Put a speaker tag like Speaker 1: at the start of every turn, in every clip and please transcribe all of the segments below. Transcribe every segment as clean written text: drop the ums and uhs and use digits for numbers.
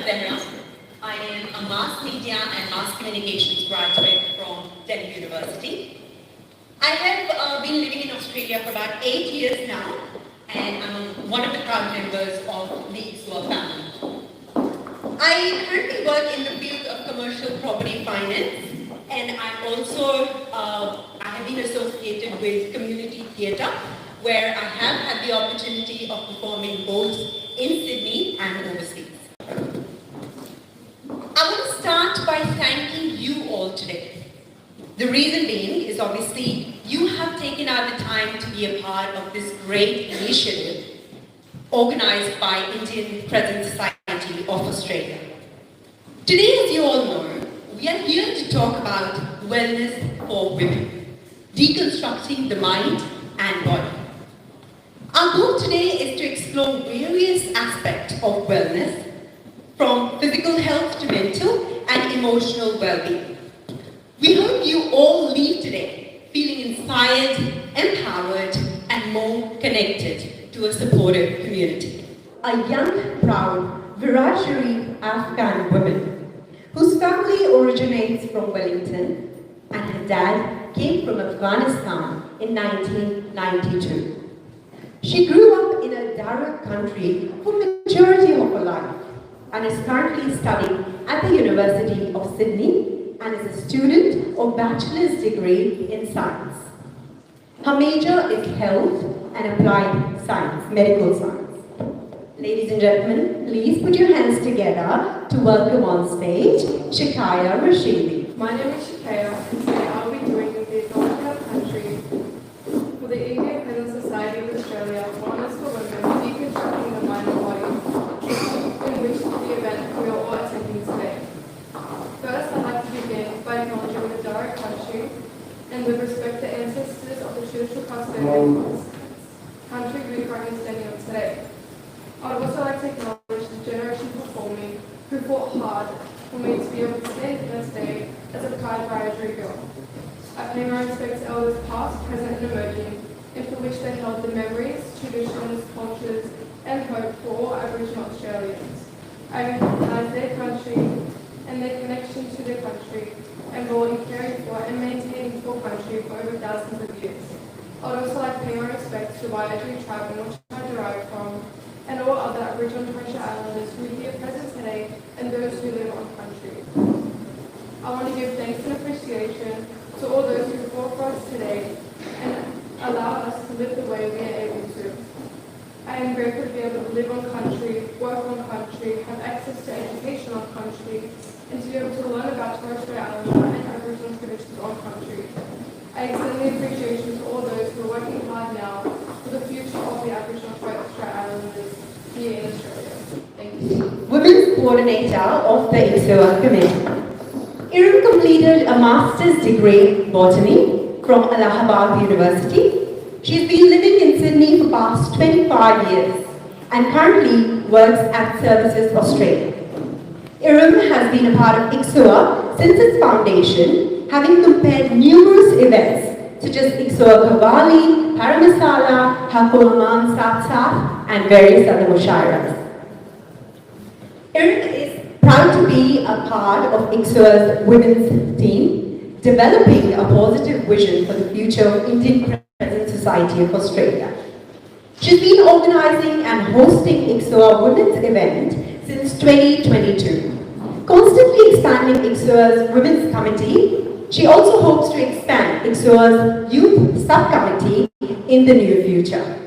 Speaker 1: Zehra. I am a mass media and mass communications graduate from Delhi University. I have been living in Australia for about 8 years now, and I'm one of the proud members of the ICSOA family. I currently work in the field of commercial property finance, and I'm also, I have been associated with community theatre, where I have had the opportunity of performing both in Sydney and overseas. I want to start by thanking you all today. The reason being is obviously you have taken out the time to be a part of this great initiative organized by Indian Present Society of Australia. Today, as you all know, we are here to talk about wellness for women, deconstructing the mind and body. Our goal today is to explore various aspects of wellness, from physical health to mental and emotional well-being. We hope you all leave today feeling inspired, empowered, and more connected to a supportive community. A young, proud Vichar Afghan woman whose family originates from Wellington and her dad came from Afghanistan in 1992. She grew up in a direct country for the majority of her life and is currently studying at the University of Sydney and is a student of bachelor's degree in science. Her major is health and applied science, medical science. Ladies and gentlemen, please put your hands together to welcome on stage Shikaya Rashidi.
Speaker 2: My name is Shikaya, and today I'll be doing the Deconstructing our country for the Indian Present Society of Australia, Wellness for Women, Deconstructing the Mind and Body, in which the event we are all attending today. First, I'd like to begin by acknowledging the direct country and with respect to ancestors of the traditional custodians of this country we are currently standing on today. I would also like to acknowledge the generation before me who fought hard for me to be able to stand in this day as a proud Wiradjuri girl. I pay my respects to elders past, present and emerging, and for which they held the memories, traditions, cultures and hope for all Aboriginal Australians. I recognise their country and their connection to their country and role in caring for and maintaining full country for over thousands of years. I would also like to pay my respects to the Wiradjuri tribe in which I derive from, and all other Aboriginal and Torres Strait Islanders who are here present today and those who live on country. I want to give thanks and appreciation to all those who fought for us today and allow us to live the way we are able to. I am grateful to be able to live on country, work on country, have access to education on country, and to be able to learn about Torres Strait Islander and Aboriginal traditions on country. I extend the appreciation to all those who are working hard now for the future of the Aboriginal and Torres Strait Islanders here in Australia. Thank you.
Speaker 3: Women's Coordinator of the ICSOA Committee. Iram completed a master's degree in botany from Allahabad University. She's been living in Sydney for the past 25 years and currently works at Services Australia. Iram has been a part of ICSOA since its foundation, having compared numerous events such as ICSOA Kavali, Paramasala, Hakulaman Sat and various other mushairas. Iram is proud to be a part of ICSOA's women's team, developing a positive vision for the future of Indian Present Society of Australia. She's been organizing and hosting ICSOA Women's event since 2022. Constantly expanding ICSOA's Women's Committee, she also hopes to expand ICSOA's Youth Subcommittee in the near future.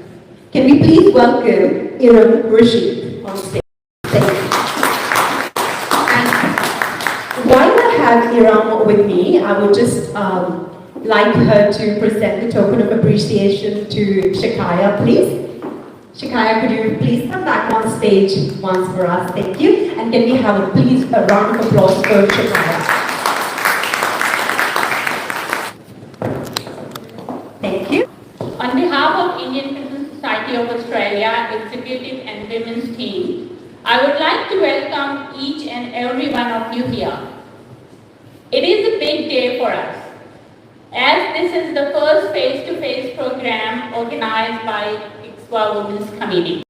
Speaker 3: Can we please welcome Iram Rashid on stage? Thank you. And while I have Iram with me, I would just like her to present the token of appreciation to Shikaya, please. Shikaya, could you please come back on stage once for us? Thank you. And can we have a round of applause for Shikaya? Thank you.
Speaker 4: On behalf of Indian Present Society of Australia Executive and Women's Team, I would like to welcome each and every one of you here. It is a big day for us, as this is the first face-to-face program organized by ICSOA Women's Committee.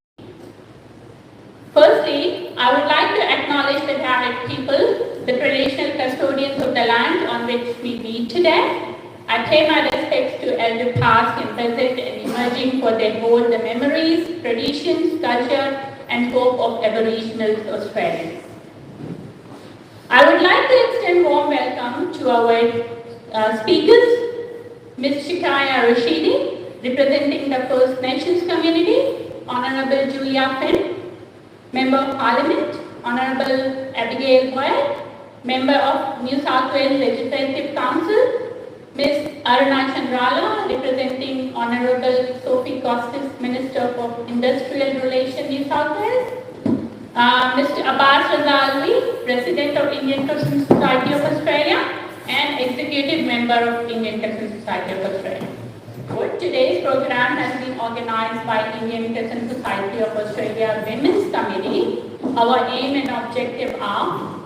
Speaker 4: Firstly, I would like to acknowledge Vichar people, the traditional custodians of the land on which we meet today. I pay my respects to elder past and present and emerging, for they hold the memories, traditions, culture and hope of Aboriginal Australians. I would like to extend warm welcome to our speakers, Ms. Shikaya Rashidi, representing the First Nations community, Honourable Julia Finn, Member of Parliament, Honourable Abigail Boyd, Member of New South Wales Legislative Council, Ms. Aruna Chandrala, representing Honourable Sophie Costas, Minister for Industrial Relations, New South Wales, Mr. Abbas Razalvi, President of Indian Christian Society of Australia and Executive Member of Indian Christian Society of Australia. Today's program has been organized by Indian Christian Society of Australia Women's Committee. Our aim and objective are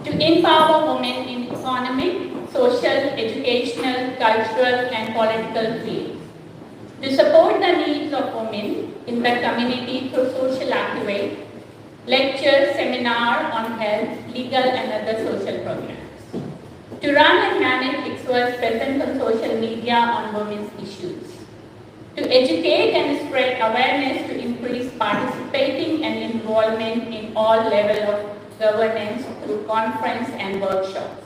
Speaker 4: to empower women in economic, social, educational, cultural and political fields, to support the needs of women in the community through social activities, lectures, seminars on health, legal and other social programs, to run and manage ICSOA's presence on social media on women's issues, to educate and spread awareness to increase participating and involvement in all levels of governance through conference and workshops,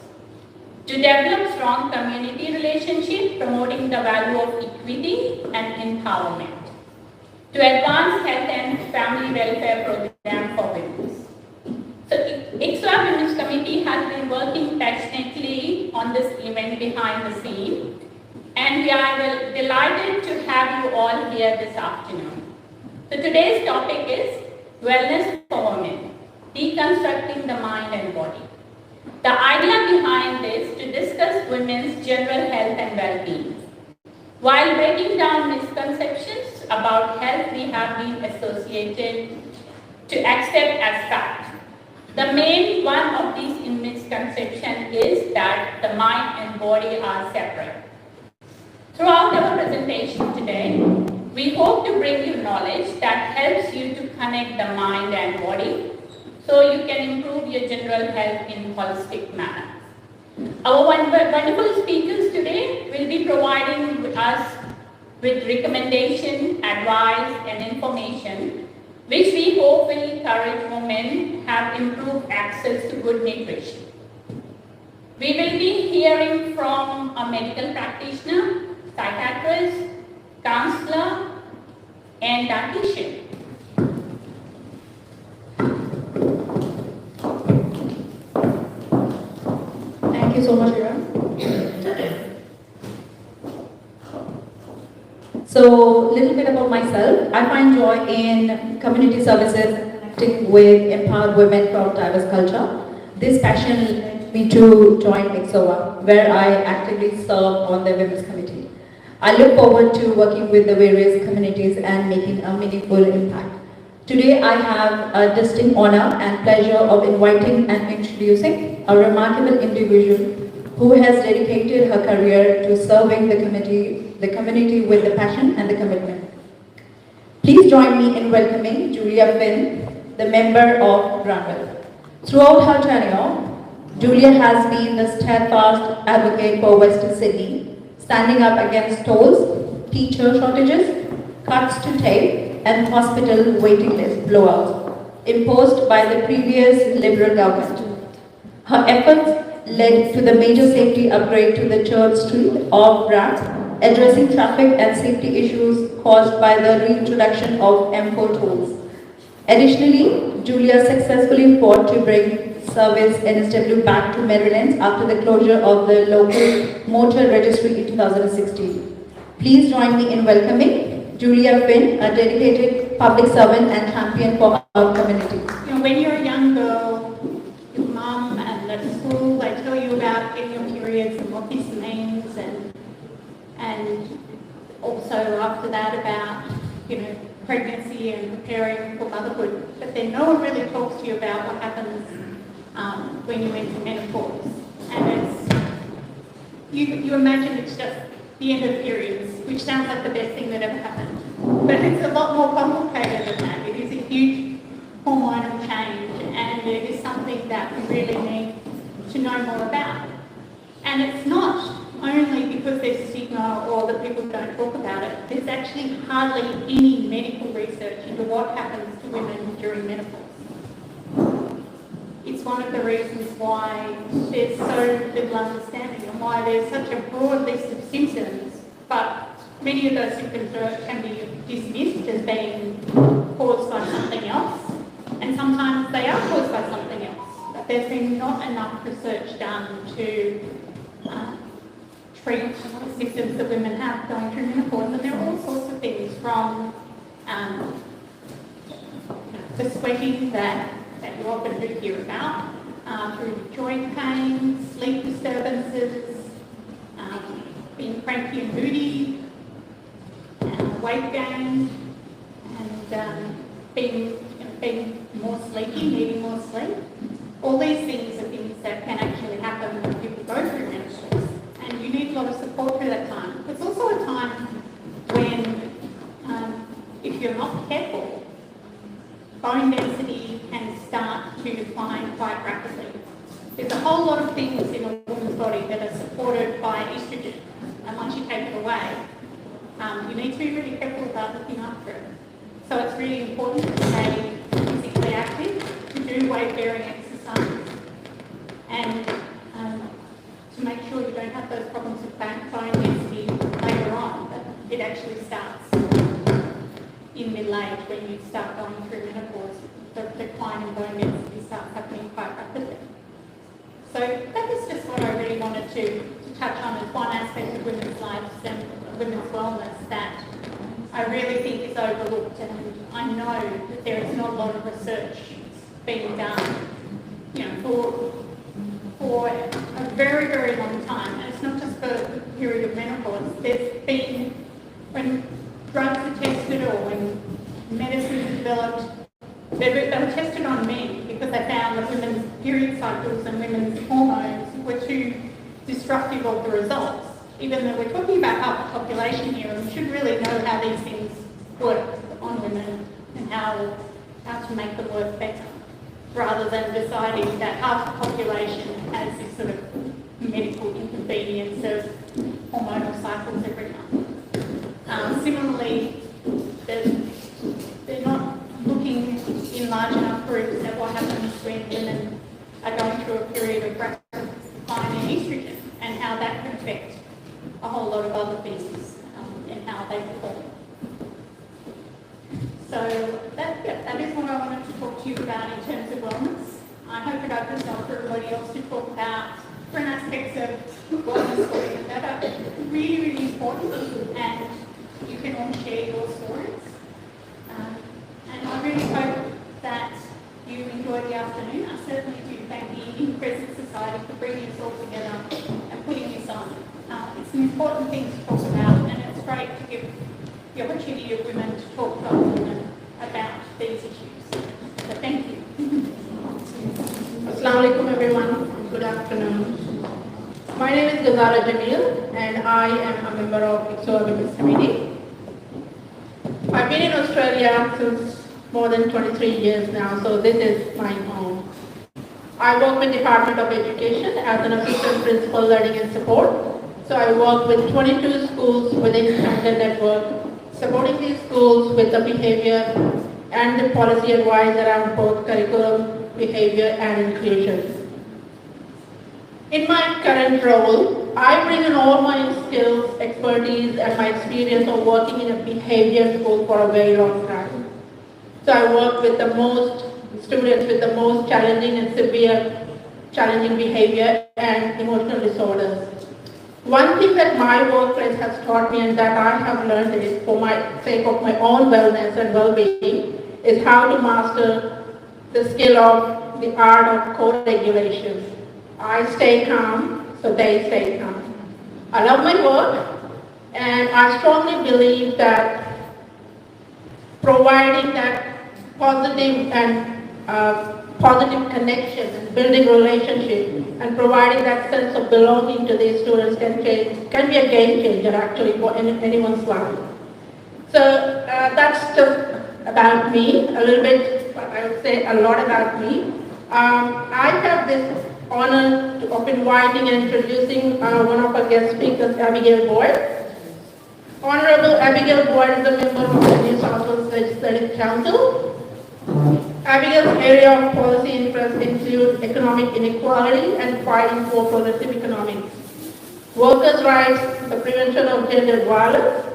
Speaker 4: to develop strong community relationships promoting the value of equity and empowerment, to advance health and family welfare program for women. So ICSOA Women's Committee has been working passionately on this event behind the scene, and we are delighted to have you all here this afternoon. So today's topic is Wellness for Women, Deconstructing the Mind and Body. The idea behind this is to discuss women's general health and well-being, while breaking down misconceptions about health we have been associated to accept as fact. The main one of these misconceptions is that the mind and body are separate. Throughout our presentation today, we hope to bring you knowledge that helps you to connect the mind and body so you can improve your general health in holistic manner. Our wonderful speakers today will be providing us with recommendation, advice and information which we hope will encourage women have improved access to good nutrition. We will be hearing from a medical practitioner, psychiatrist, counselor and dietitian.
Speaker 3: Thank you so much, Ira. So, a little bit about myself. I find joy in community services and connecting with empowered women from diverse culture. This passion led me to join ICSOA, where I actively serve on the Women's Committee. I look forward to working with the various communities and making a meaningful impact. Today, I have a distinct honor and pleasure of inviting and introducing a remarkable individual who has dedicated her career to serving the community with the passion and the commitment. Please join me in welcoming Julia Finn, the member of Granville. Throughout her tenure, Julia has been the steadfast advocate for Western Sydney, standing up against tolls, teacher shortages, cuts to TAFE, and hospital waiting list blowouts imposed by the previous Liberal government. Her efforts led to the major safety upgrade to the Church Street of Grant, addressing traffic and safety issues caused by the reintroduction of M4 tolls. Additionally, Julia successfully fought to bring service NSW back to Maryland after the closure of the local motor registry in 2016. Please join me in welcoming Julia Finn, a dedicated public servant and champion for our community.
Speaker 5: You know, when you're a young girl, your mum and at school, they tell you about getting your periods and what this means, and also after that about, you know, pregnancy and preparing for motherhood. But then no one really talks to you about what happens when you enter menopause. And it's, you imagine it's just the end of periods, which sounds like the best thing that ever happened. But it's a lot more complicated than that. It is a huge hormonal change, and and it is something that we really need to know more about. And it's not only because there's stigma or that people don't talk about it. There's actually hardly any medical research into what happens to women during menopause. It's one of the reasons why there's so little understanding and why there's such a broad list of symptoms, but many of those symptoms can be dismissed as being caused by something else, and sometimes they are caused by something else. But there's been not enough research done to treat the symptoms that women have going through menopause, and there are all sorts of things from the sweating that you often do hear about, through joint pain, sleep disturbances, being cranky and moody, weight gain, and being more sleepy, needing more sleep. All these things are things that can actually happen when people go through menopause, and you need a lot of support through that time. It's also a time when, if you're not careful, bone density can start to decline quite rapidly. There's a whole lot of things in a woman's body that are supported by estrogen, and once you take it away, you need to be really careful about looking after it. So it's really important to stay physically active, to do weight-bearing exercise, and to make sure you don't have those problems with bone density later on, but it actually starts in middle age when you start going through menopause. The decline in bone density starts happening quite rapidly. So that was just what I really wanted to touch on as one aspect of women's lives and women's wellness that I really think is overlooked, and I know that there is not a lot of research being done, for a very, very long time. And it's not just for the period of menopause. There's been, when drugs are tested or when medicines are developed, they were tested on men because they found that women's period cycles and women's hormones were too destructive of the results. Even though we're talking about half the population here, and we should really know how these things work on women and how to make them work better, rather than deciding that half the population has this sort of medical inconvenience of hormonal cycles every month. Similarly, they're not looking in large enough groups at what happens when women are going through a period of rapid decline in estrogen and how that can affect a whole lot of other things and how they perform. So that is what I wanted to talk to you about in terms of wellness. I hope it opens up for everybody else to talk about different aspects of wellness for you that are really, really important, and you can all share your stories. And I really hope that you enjoyed the afternoon. I certainly do thank the Indian Present Society for bringing us all together and putting this on. It's an important thing to talk about, and it's great to give the opportunity of women to talk to other women about these issues. So thank you.
Speaker 6: Assalamu alaikum everyone. Good afternoon. My name is Gazara Jamil, and I am a member of ICSOA Women's Committee. I've been in Australia since more than 23 years now, so this is my home. I work with Department of Education as an assistant principal learning and support. So I work with 22 schools within Sanjhe network, supporting these schools with the behavior and the policy advice around both curriculum, behavior and inclusion. In my current role, I bring in all my skills, expertise and my experience of working in a behavior school for a very long time. So I work with the most students with the most challenging and severe challenging behavior and emotional disorders. One thing that my workplace has taught me and that I have learned is, for my sake of my own wellness and well-being, is how to master the skill of the art of co-regulation. I stay calm, so they stay calm. I love my work, and I strongly believe that providing that positive and positive connection and building relationship and providing that sense of belonging to these students can be a game changer actually for anyone's life. So that's just about me, a little bit, but I would say a lot about me. I have this honor of inviting and introducing one of our guest speakers, Abigail Boyd. Honorable Abigail Boyd is a member of the New South Wales Legislative Council. Abigail's area of policy interests include economic inequality and fighting for progressive economics, workers' rights, the prevention of gender violence,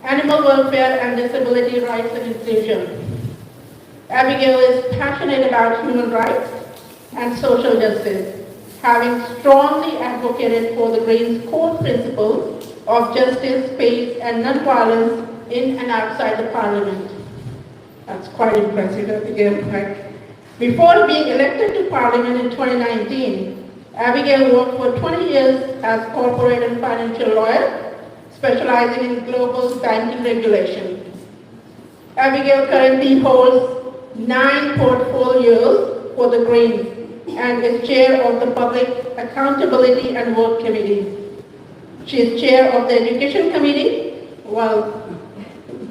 Speaker 6: animal welfare, and disability rights and inclusion. Abigail is passionate about human rights and social justice, having strongly advocated for the Greens' core principles of justice, peace, and non-violence in and outside the Parliament. That's quite impressive, Abigail. Before being elected to Parliament in 2019, Abigail worked for 20 years as corporate and financial lawyer, specializing in global banking regulation. Abigail currently holds 9 portfolios for the Greens and is chair of the Public Accountability and Work Committee. She is chair of the Education Committee,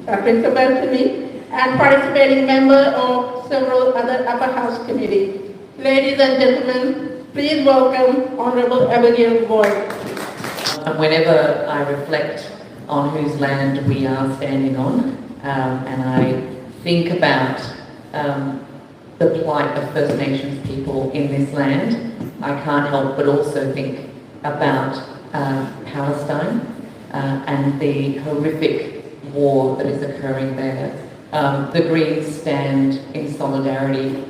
Speaker 6: that rings a bell to me, and participating member of several other upper house committees. Ladies and gentlemen, please welcome Honorable Abigail Boyd.
Speaker 7: Whenever I reflect on whose land we are standing on, and I think about the plight of First Nations people in this land, I can't help but also think about Palestine and the horrific war that is occurring there. The Greens stand in solidarity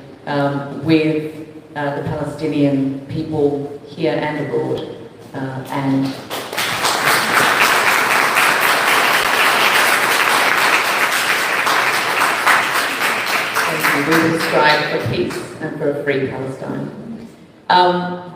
Speaker 7: with the Palestinian people here and abroad, and we will strive for peace and for a free Palestine.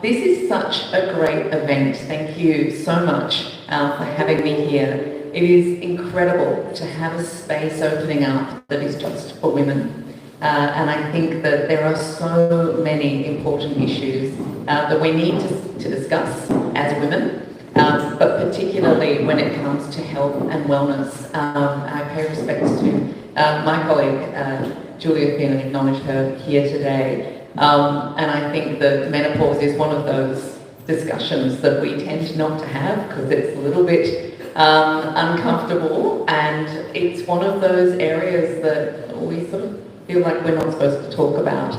Speaker 7: This is such a great event. Thank you so much for having me here. It is incredible to have a space opening up that is just for women. And I think that there are so many important issues that we need to discuss as women, but particularly when it comes to health and wellness. I pay respects to my colleague, Julia Finn, and acknowledge her here today. And I think that menopause is one of those discussions that we tend not to have because it's a little bit uncomfortable, and it's one of those areas that we sort of feel like we're not supposed to talk about.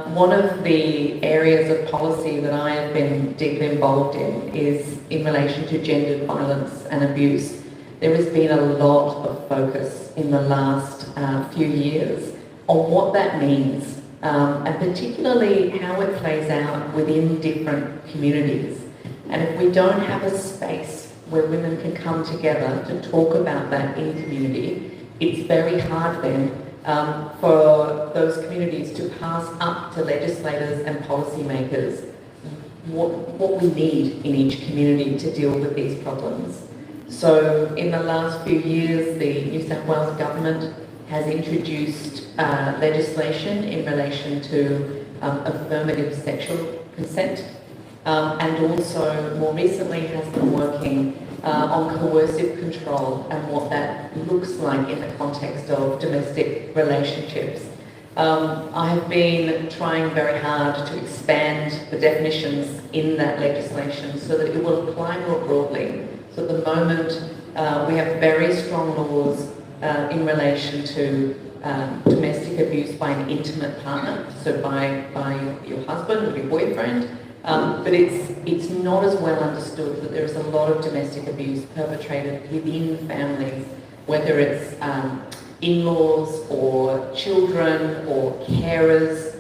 Speaker 7: One of the areas of policy that I have been deeply involved in is in relation to gendered violence and abuse. There has been a lot of focus in the last few years on what that means, and particularly how it plays out within different communities. And if we don't have a space where women can come together to talk about that in community, it's very hard then for those communities to pass up to legislators and policymakers what we need in each community to deal with these problems. So in the last few years, the New South Wales government has introduced legislation in relation to affirmative sexual consent, and also more recently has been working on coercive control and what that looks like in the context of domestic relationships. I have been trying very hard to expand the definitions in that legislation so that it will apply more broadly. So at the moment, we have very strong laws in relation to domestic abuse by an intimate partner, so by your husband or your boyfriend, but it's not as well understood that there's a lot of domestic abuse perpetrated within families, whether it's in-laws or children or carers.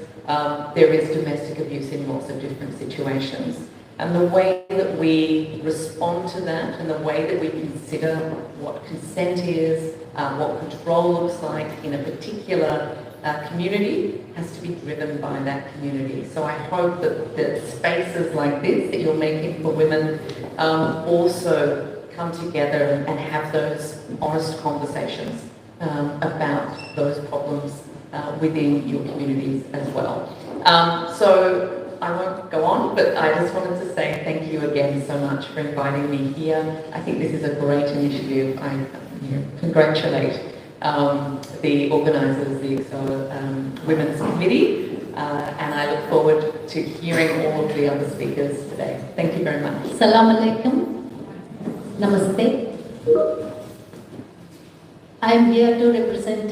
Speaker 7: There is domestic abuse in lots of different situations. And the way that we respond to that and the way that we consider what consent is, what control looks like in a particular community has to be driven by that community. So I hope that spaces like this that you're making for women also come together and have those honest conversations about those problems within your communities as well. So I won't go on, but I just wanted to say thank you again so much for inviting me here. I think this is a great initiative. I congratulate the organisers, the ICSOA Women's Committee, and I look forward to hearing all of the other speakers today. Thank you very much.
Speaker 8: Assalamu alaikum. Namaste. I am here to represent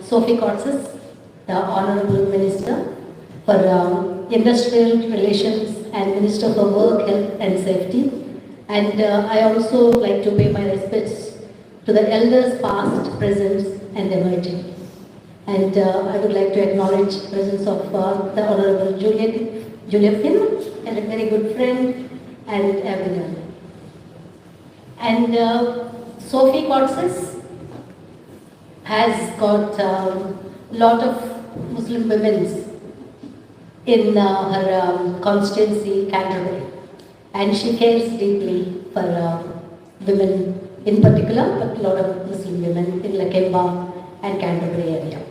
Speaker 8: Sophie Courses, the Honorable Minister for Industrial Relations and Minister for Work, Health and Safety. And I also like to pay my respects to the elders past, present and emerging. And I would like to acknowledge the presence of the Honorable Julia Finn, and a very good friend, and Abigail. And Sophie Courses has got a lot of Muslim women in her constituency, Canterbury. And she cares deeply for women in particular, but a lot of Muslim women in Lakemba and Canterbury area.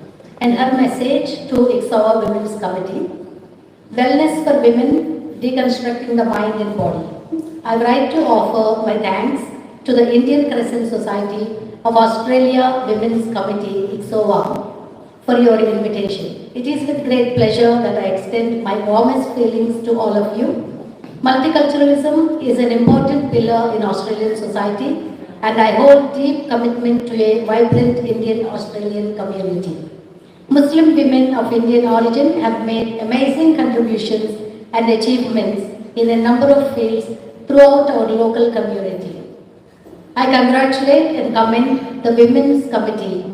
Speaker 8: And her message to ICSOA Women's Committee: wellness for women, deconstructing the mind and body. I would like to offer my thanks to the Indian Crescent Society of Australia Women's Committee, ICSOA, for your invitation. It is with great pleasure that I extend my warmest feelings to all of you. Multiculturalism is an important pillar in Australian society, and I hold deep commitment to a vibrant Indian-Australian community. Muslim women of Indian origin have made amazing contributions and achievements in a number of fields throughout our local community. I congratulate and commend the Women's Committee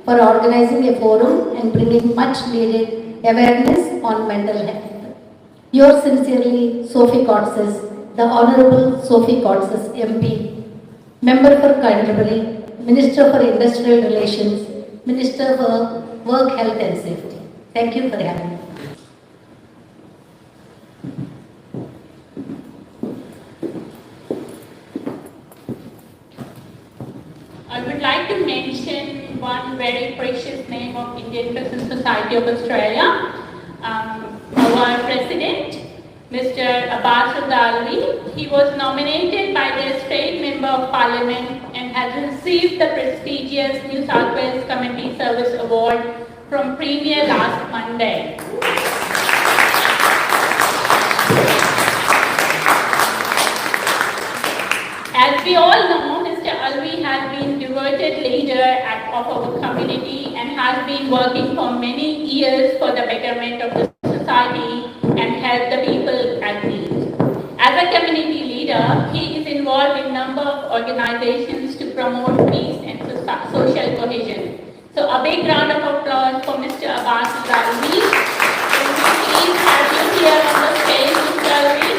Speaker 8: for organizing a forum and bringing much needed awareness on mental health. Yours sincerely, Sophie Courses, the Honorable Sophie Courses MP, Member for Canterbury, Minister for Industrial Relations, Minister for Work, Health and Safety. Thank you for having me.
Speaker 4: I would like to mention one very precious name of Indian Crescent Society of Australia. Our president, Mr. Abbas Alwi, he was nominated by the State Member of Parliament and has received the prestigious New South Wales Community Service Award from Premier last Monday. As we all know, Mr. Alwi has been devoted leader of our community and has been working for many years for the betterment of the society and help the people at need. As a community leader, he is involved in a number of organizations to promote peace and social cohesion. So a big round of applause for Mr. Abbas Alwi. Can we please have you here on the stage, Mr. Alwi?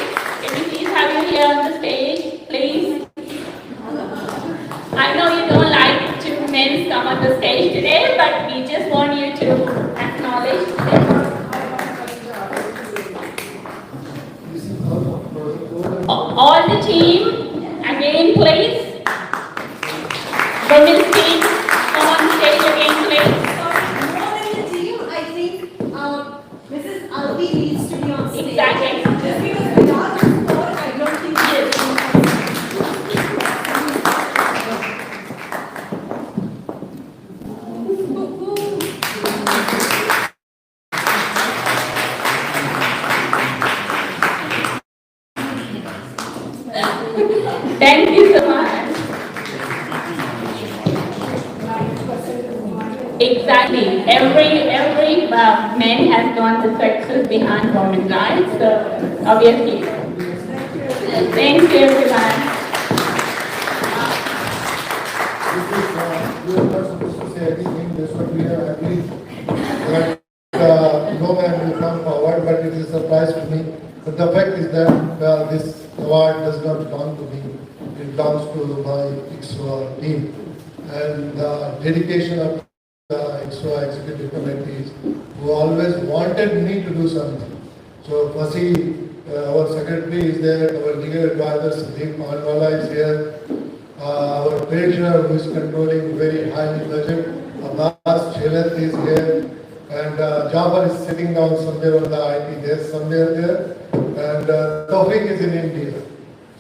Speaker 4: Can we please have you here on the stage, please? I know you don't like to men come on the stage today, but we just want you to acknowledge them. All the team, again please. Women's team, come on stage again please.
Speaker 3: More than the team, I think Mrs. Alvi needs to be on stage.
Speaker 4: Exactly.
Speaker 3: Just because without her support, I don't think she is.
Speaker 4: Thank you so much. Exactly. Every man has gone to success behind women's rights. So obviously. Thank you everyone.
Speaker 9: You are not supposed to say anything. That's what we have agreed. That no man will come forward, but it is a surprise to me. But the fact is that this award does not belong to me. It belongs to my ICSOA team. And the dedication of the ICSOA executive committees who always wanted me to do something. So Fasi, our secretary is there, our legal advisor Sandeep Manwala is here, our treasurer who is controlling very highly budget, Abbas Chelat is here, and Jafar is sitting down somewhere on the IT desk, somewhere there, and Tawfiq is in India.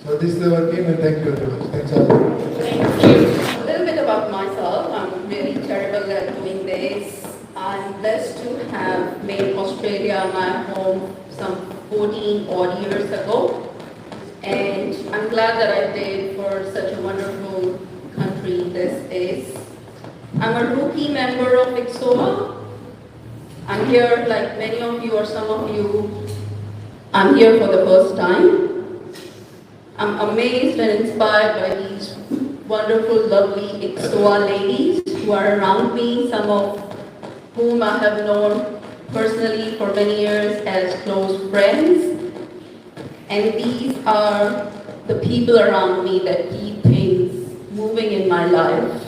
Speaker 9: So this is our team, and thank you very much. Thanks a lot.
Speaker 10: Thank you. A little bit about myself. I'm really terrible at doing this. I'm blessed to have made Australia my home some 14 odd years ago. And I'm glad that I did for such a wonderful country this is. I'm a rookie member of ICSOA. I'm here like many of you or some of you. I'm here for the first time. I'm amazed and inspired by these wonderful, lovely ICSOA ladies who are around me, some of whom I have known personally for many years as close friends. And these are the people around me that keep things moving in my life.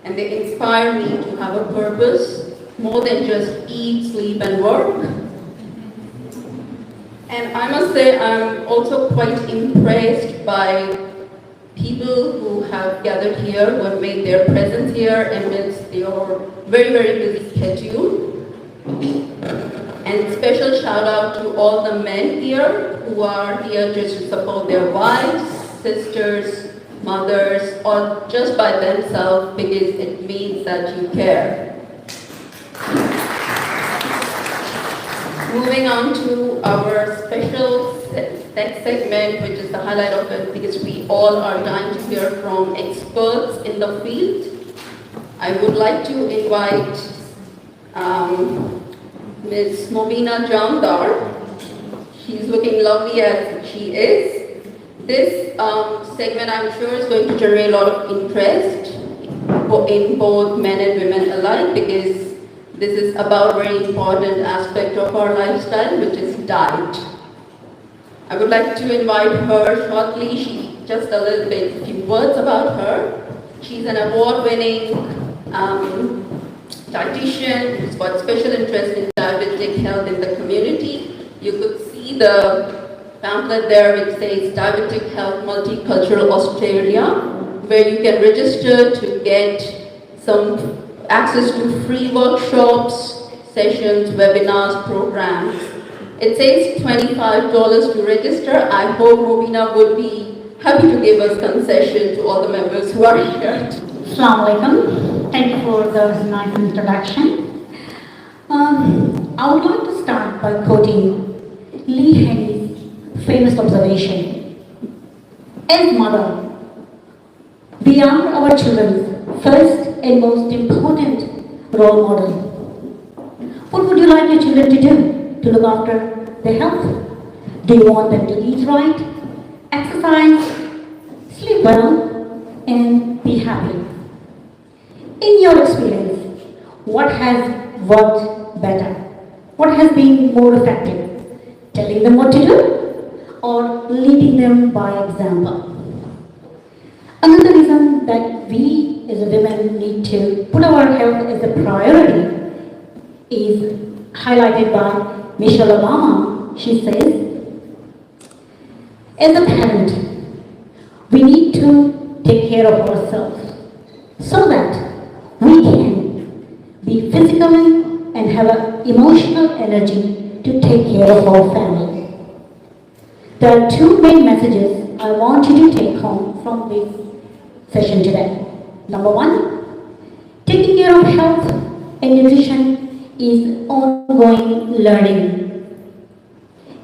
Speaker 10: And they inspire me to have a purpose more than just eat, sleep, and work. And I must say I'm also quite impressed by people who have gathered here, who have made their presence here amidst your very, very busy schedule. And special shout out to all the men here who are here just to support their wives, sisters, mothers, or just by themselves because it means that you care. Moving on to our special next segment, which is the highlight of it because we all are dying to hear from experts in the field. I would like to invite Ms. Mobina Jamdar. She's looking lovely as she is. This segment, I'm sure, is going to generate a lot of interest in both men and women alike because this is about a very important aspect of our lifestyle, which is diet. I would like to invite her shortly. Just a few words about her. She's an award-winning dietitian who's got special interest in diabetic health in the community. You could see the pamphlet there which says Diabetic Health Multicultural Australia, where you can register to get some access to free workshops, sessions, webinars, programs. It says $25 to register. I hope Mobina would be happy to give us concession to all the members who are here.
Speaker 11: Assalamu alaikum. Thank you for the nice introduction. I would like to start by quoting Lee Haney's famous observation. As mother, we are our children's first and most important role model. What would you like your children to do to look after their health? Do you want them to eat right, exercise, sleep well, and be happy? In your experience, what has worked better? What has been more effective? Telling them what to do or leading them by example? Another reason that we as a women need to put our health as a priority is highlighted by Michelle Obama. She says, as a parent, we need to take care of ourselves so that we can be physically and have an emotional energy to take care of our family. There are two main messages I want you to take home from this session today. Number one, taking care of health and nutrition is ongoing learning.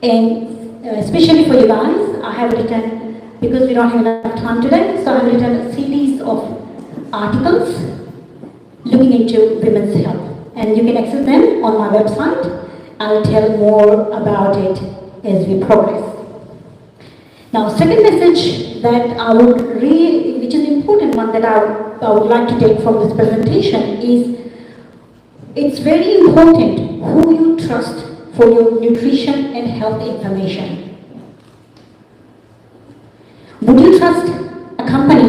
Speaker 11: And especially for you guys, I have written, because we don't have enough time today, so I have written a series of articles looking into women's health. And you can access them on my website. I'll tell more about it as we progress. Now, second message that I would which is an important one that I would like to take from this presentation is, it's very important who you trust for your nutrition and health information. Would you trust a company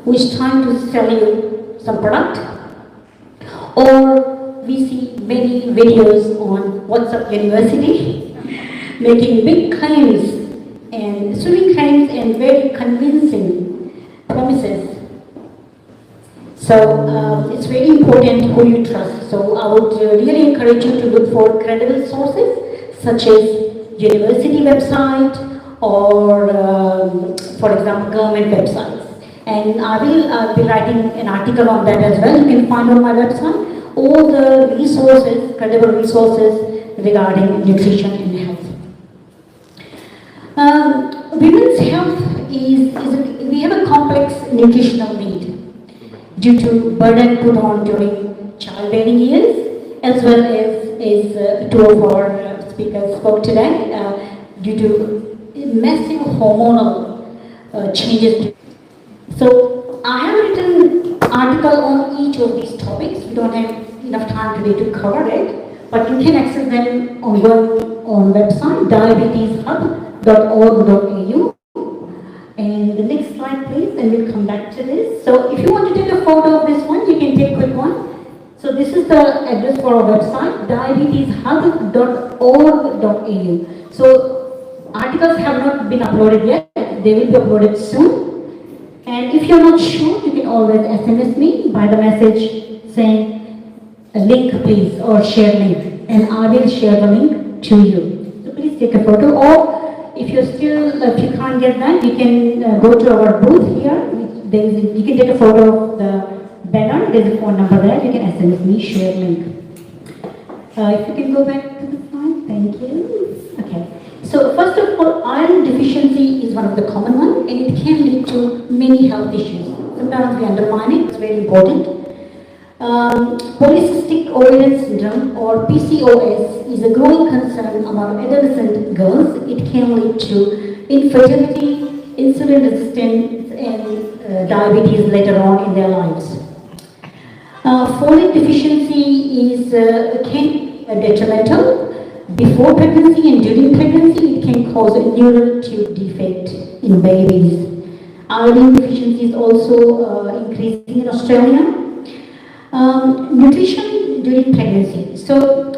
Speaker 11: who is trying to sell you some product? Or we see many videos on WhatsApp University making big claims and sweeping claims and very convincing promises. So it's very important who you trust. So I would really encourage you to look for credible sources such as university website or, for example, government websites. And I will be writing an article on that as well. You can find on my website all the resources, credible resources regarding nutrition and health. Women's health we have a complex nutritional need due to burden put on during childbearing years, as well as two of our speakers spoke today, due to massive hormonal changes. So I have written article on each of these topics. We don't have enough time today to cover it, but you can access them on website diabeteshub.org.au. And the next slide, please, and we'll come back to this. So if you want to take a photo of this one, you can take a quick one. So this is the address for our website, diabeteshub.org.au. So articles have not been uploaded yet. They will be uploaded soon. And if you're not sure, you can always SMS me by the message saying a link please or share link, and I will share the link to you. So please take a photo, or if you can't get that, you can go to our booth here. You can take a photo of the banner. There's a phone number there. You can SMS me, share link. If you can go back to the slide, thank you. Okay. So first of all, iron deficiency is one of the common ones, and it can lead to many health issues. Sometimes we undermine it. It's very important. Polycystic ovarian syndrome, or PCOS, is a growing concern among adolescent girls. It can lead to infertility, insulin resistance, and diabetes later on in their lives. Folate deficiency can be detrimental before pregnancy and during pregnancy. It can cause a neural tube defect in babies. Iodine deficiency is also increasing in Australia. Nutrition during pregnancy. So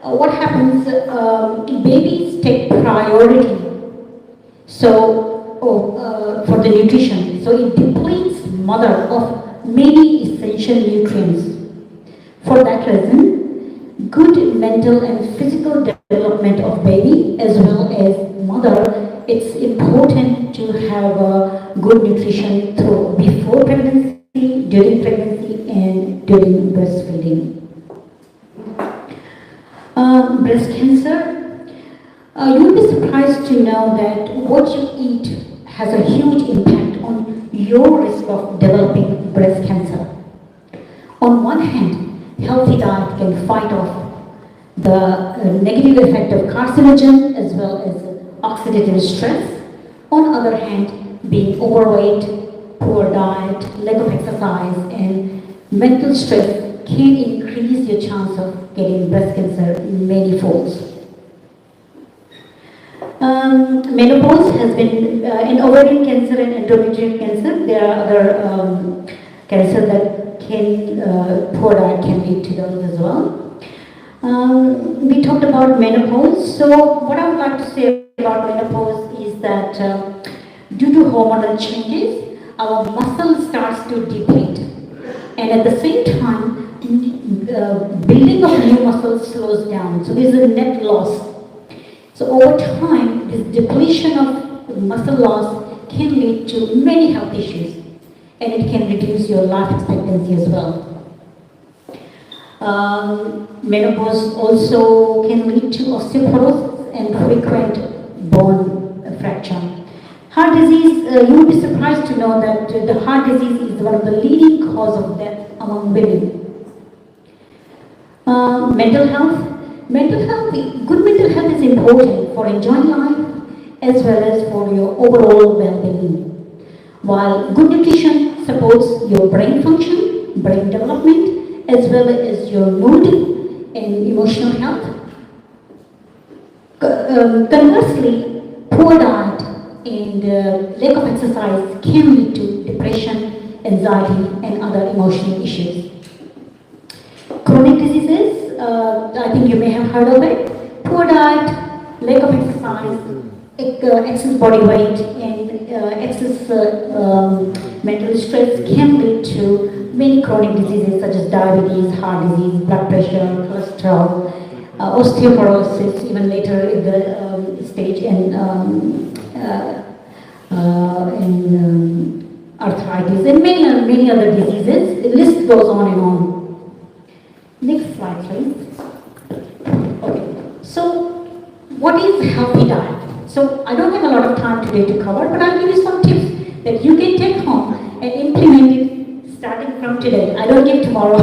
Speaker 11: what happens, babies take priority for the nutrition. So it depletes mother of many essential nutrients. For that reason, good mental and physical development of baby as well as mother, it's important to have good nutrition through before pregnancy, during pregnancy, and during breastfeeding. Breast cancer. You'll be surprised to know that what you eat has a huge impact on your risk of developing breast cancer. On one hand, healthy diet can fight off the negative effect of carcinogen as well as oxidative stress. On the other hand, being overweight, poor diet, lack of exercise, and mental stress can increase your chance of getting breast cancer many folds. Menopause has been in ovarian cancer and endometrial cancer. There are other cancers that poor diet can lead to those as well. We talked about menopause. So what I would like to say about menopause is that due to hormonal changes, our muscle starts to deplete, and at the same time, building of new muscles slows down. So there's a net loss. So over time, this depletion of muscle loss can lead to many health issues, and it can reduce your life expectancy as well. Menopause also can lead to osteoporosis and frequent bone fracture. Heart disease, you will be surprised to know that the heart disease is one of the leading cause of death among women. Mental health. Good mental health is important for enjoying life as well as for your overall well-being. While good nutrition supports your brain function, brain development, as well as your mood and emotional health. Conversely, poor diet and lack of exercise can lead to depression, anxiety, and other emotional issues. Chronic diseases, I think you may have heard of it. Poor diet, lack of exercise, excess body weight, and excess mental stress can lead to many chronic diseases such as diabetes, heart disease, blood pressure, cholesterol, osteoporosis, even later in the stage, and arthritis, and many other diseases. The list goes on and on. Next slide, please. Okay. So, what is healthy diet? So, I don't have a lot of time today to cover, but I'll give you some tips that you can take home and implement it starting from today. I don't give tomorrow,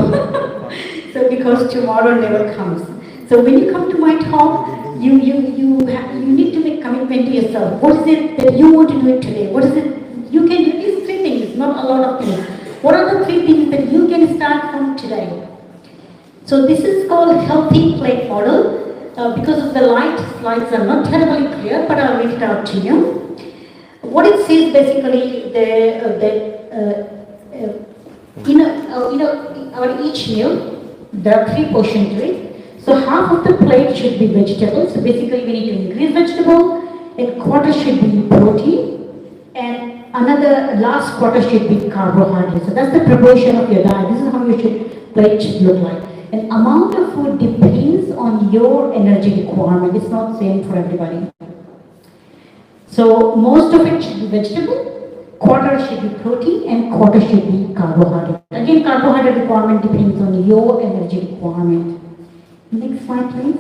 Speaker 11: so because tomorrow never comes. So, when you come to my talk, you need to make commitment to yourself. What is it that you want to do it today? What is it you can do? These 3 things, not a lot of things. What are the 3 things that you can start from today? So this is called healthy plate model. Because of the light, slides are not terribly clear, but I'll read it out to you. What it says basically, our each meal, there are 3 portions to it. So half of the plate should be vegetables. So basically we need to increase vegetable, and quarter should be protein, and another last quarter should be carbohydrates. So that's the proportion of your diet. This is how your plate should look like. And amount of food depends on your energy requirement. It's not the same for everybody. So most of it should be vegetable, quarter should be protein, and quarter should be carbohydrate. Again, carbohydrate requirement depends on your energy requirement. Next slide, please.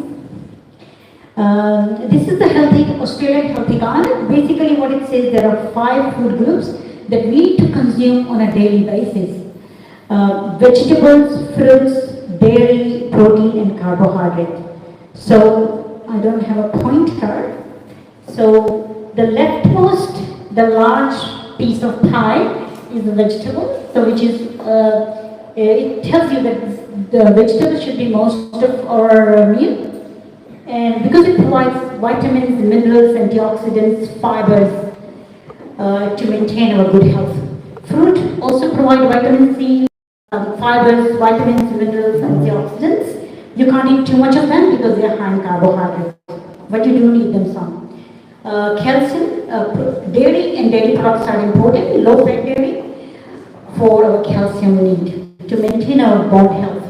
Speaker 11: This is the Australian healthy diet. Basically what it says, there are 5 food groups that we need to consume on a daily basis. Vegetables, fruits, dairy, protein, and carbohydrate. So I don't have a pointer. So the leftmost, the large piece of pie is the vegetable. So which is, it tells you that the vegetable should be most of our meal. And because it provides vitamins, minerals, antioxidants, fibers to maintain our good health. Fruit also provides vitamin C, fibers, vitamins, minerals, antioxidants. You can't eat too much of them because they are high in carbohydrates, but you do need them some. Calcium, dairy and dairy products are important, low-fat dairy, for our calcium need to maintain our bone health.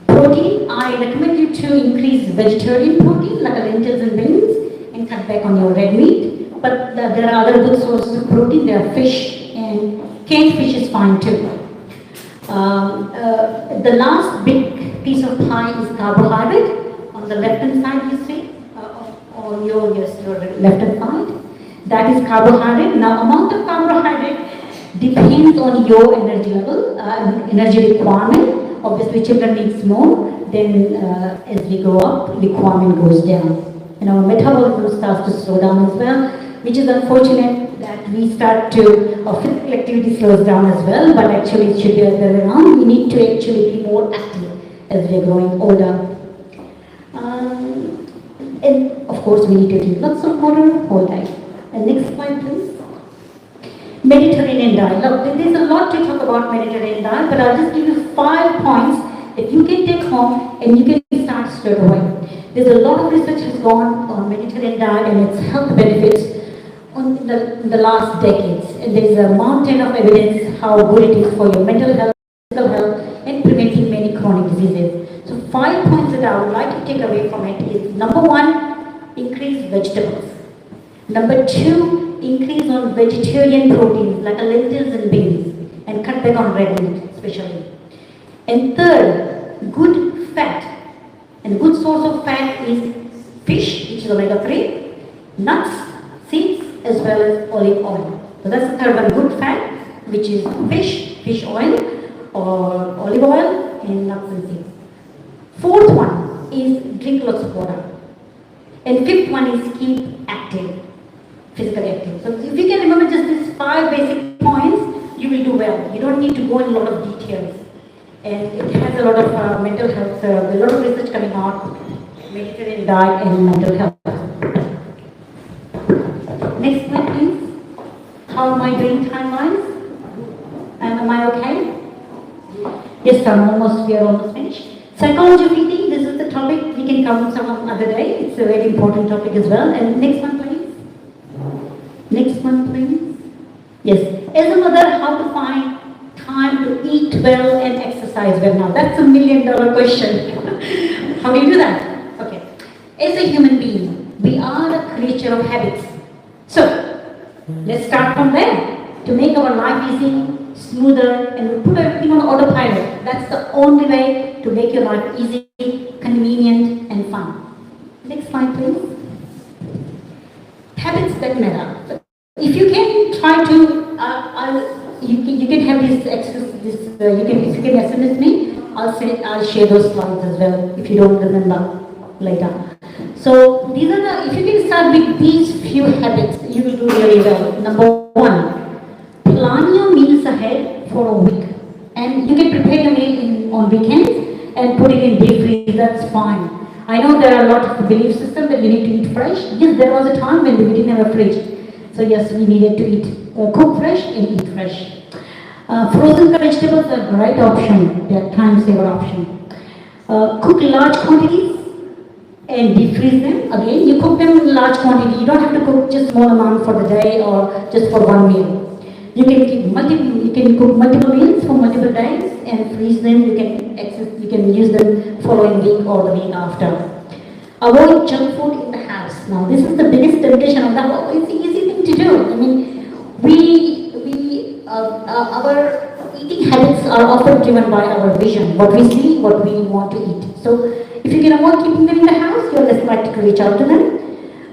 Speaker 11: Protein, I recommend you to increase vegetarian protein like lentils and beans and cut back on your red meat. But there are other good sources of protein. There are fish, and canned fish is fine too. The last big piece of pie is carbohydrate. On the left hand side you see, on your left hand side, that is carbohydrate. Now amount of carbohydrate depends on your energy level, energy requirement. Obviously children needs more, then as we grow up, requirement goes down. And our metabolism starts to slow down as well, which is unfortunate that we start to, our physical activity slows down as well, but actually it should be the other way around. We need to actually be more active as we're growing older. And of course we need to drink lots of water all day. And next slide please. Mediterranean diet. Look, there's a lot to talk about Mediterranean diet, but I'll just give you 5 points that you can take home and you can start straight away. There's a lot of research has gone on Mediterranean diet and its health benefits in the last decades. And there's a mountain of evidence how good it is for your mental health, physical health, and preventing many chronic diseases. So 5 points that I would like to take away from it is: number 1, increase vegetables. Number 2, increase on vegetarian proteins like lentils and beans, and cut back on red meat especially. And third, good fat. And good source of fat is fish, which is omega-3, nuts, seeds, as well as olive oil. So that's the third one, good fat, which is fish oil, or olive oil, and nuts and seeds. Fourth one is drink lots of water. And fifth one is keep active, physically active. So if you can remember just these 5 basic points, you will do well. You don't need to go in a lot of details. And it has a lot of mental health, a lot of research coming out, Mediterranean diet and mental health. Next slide, please. How am I doing time-wise? Am I okay? Yes, we are almost finished. Psychology of eating, this is the topic. We can cover some other day. It's a very important topic as well. And next one, please. Next one, please. Yes. As a mother, how to find time to eat well and exercise well? Now, that's a $1 million question. How do you do that? Okay. As a human being, we are a creature of habits. So, let's start from there. To make our life easy, smoother, and we put everything on autopilot. That's the only way to make your life easy, convenient, and and fun. Next slide, please. Habits that matter. If you can try to, you can have this exercise. If you can SMS me, I'll share those slides as well. If you don't remember later. So these are the. If you can start with these few habits, you will do really well. Number one, plan your meals ahead for a week, and you can prepare your meal on weekends and put it in deep freeze. That's fine. I know there are a lot of belief systems that you need to eat fresh. Yes, there was a time when we didn't have a fridge. So yes, we needed to eat, cook fresh and eat fresh. Frozen vegetables are a great option. They are time saver option. Cook large quantities and deep freeze them. Again, you cook them in large quantity. You don't have to cook just small amount for the day or just for one meal. You can cook multiple meals for multiple days and freeze them. You can use them following week or the week after. Avoid junk food in the house. Now, this is the biggest temptation of the house. It's an easy thing to do. I mean, our eating habits are often driven by our vision, what we see, what we want to eat. So, if you can avoid keeping them in the house, you're less likely to reach out to them.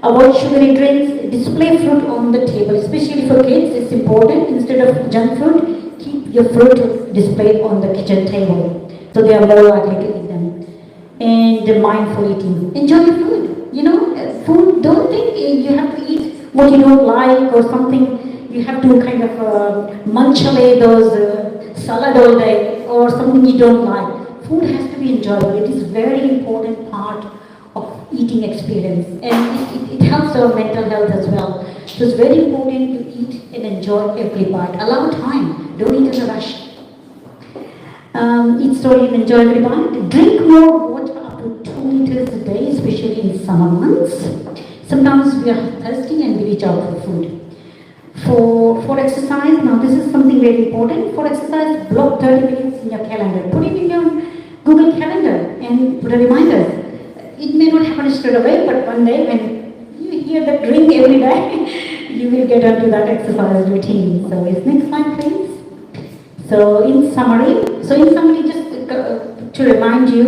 Speaker 11: Avoid sugary drinks. Display fruit on the table, especially for kids. It's important. Instead of junk food, keep your fruit displayed on the kitchen table, so they are more likely to eat them. And mindful eating. Enjoy your food. You know, food. Don't think you have to eat what you don't like or something. You have to kind of munch away those salad all day or something you don't like. Food has to be enjoyable. It is a very important part of eating experience, and it helps our mental health as well. So it's very important to eat and enjoy every bite. Allow time. Don't eat in a rush. Eat slowly and enjoy every bite. Drink more water, up to 2 liters a day, especially in summer months. Sometimes we are thirsty and we reach out for food. For exercise, now this is something very important. For exercise, block 30 minutes in your calendar. Put it in your Google Calendar and put a reminder. It may not happen straight away, but one day when you hear that ring every day, you will get onto that exercise routine. So next slide, please. So in summary, just to remind you,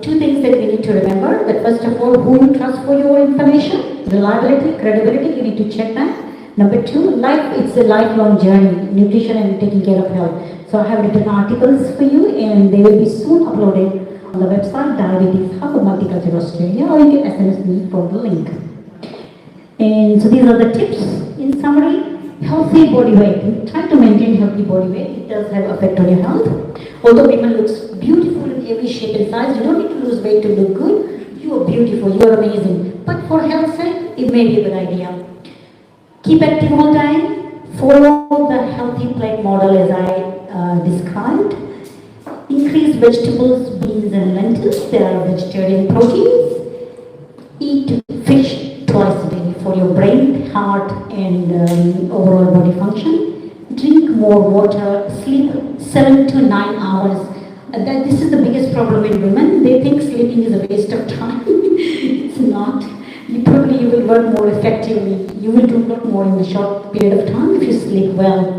Speaker 11: two things that we need to remember. That first of all, who you trust for your information, reliability, credibility, you need to check that. Number two, it's a lifelong journey, nutrition and taking care of health. So I have written articles for you, and they will be soon uploaded on the website Diabetes Hub of Multicultural Australia, or you can SMS me for the link. And so these are the tips. In summary, healthy body weight. Try to maintain healthy body weight. It does have effect on your health. Although women looks beautiful in every shape and size, you don't need to lose weight to look good. You are beautiful, you are amazing. But for health's sake, it may be a good idea. Keep active all day. Follow the healthy plate model as I described. Increase vegetables, beans and lentils. They are vegetarian proteins. Eat fish twice a day for your brain, heart and overall body function. Drink more water. Sleep 7 to 9 hours. This is the biggest problem in women. They think sleeping is a waste of time. It's not. You will work more effectively. You will do a lot more in a short period of time if you sleep well.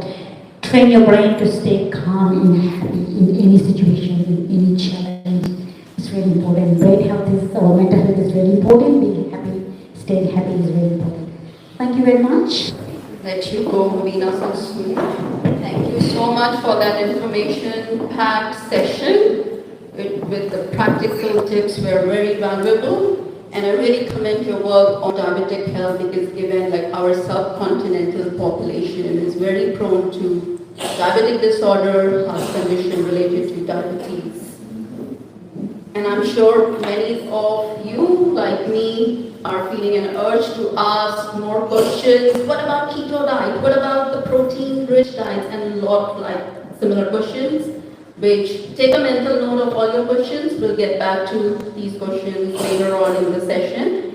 Speaker 11: Train your brain to stay calm and happy in any situation, in any challenge. It's really important. Brain health or mental health is very important. Being happy, staying happy is very important. Thank you very much.
Speaker 10: Let you go, Ravina, so soon. Thank you so much for that information-packed session. With the practical tips were very valuable. And I really commend your work on diabetic health, because given like our subcontinental population is very prone to diabetic disorder, heart condition related to diabetes. And I'm sure many of you, like me, are feeling an urge to ask more questions. What about keto diet? What about the protein-rich diets? And a lot like similar questions. Which take a mental note of all your questions. We'll get back to these questions later on in the session.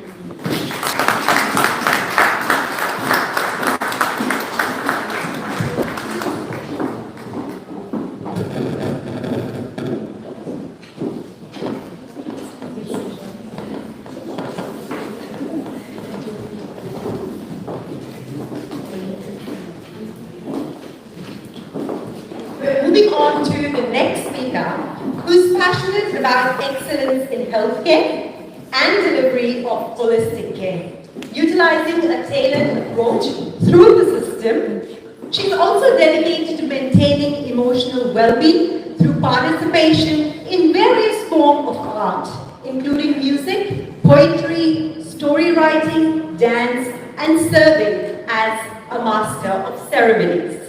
Speaker 3: Moving on to the next speaker, who's passionate about excellence in healthcare and delivery of holistic care, utilizing a tailored approach through the system. She's also dedicated to maintaining emotional well-being through participation in various forms of art, including music, poetry, story writing, dance, and serving as a master of ceremonies.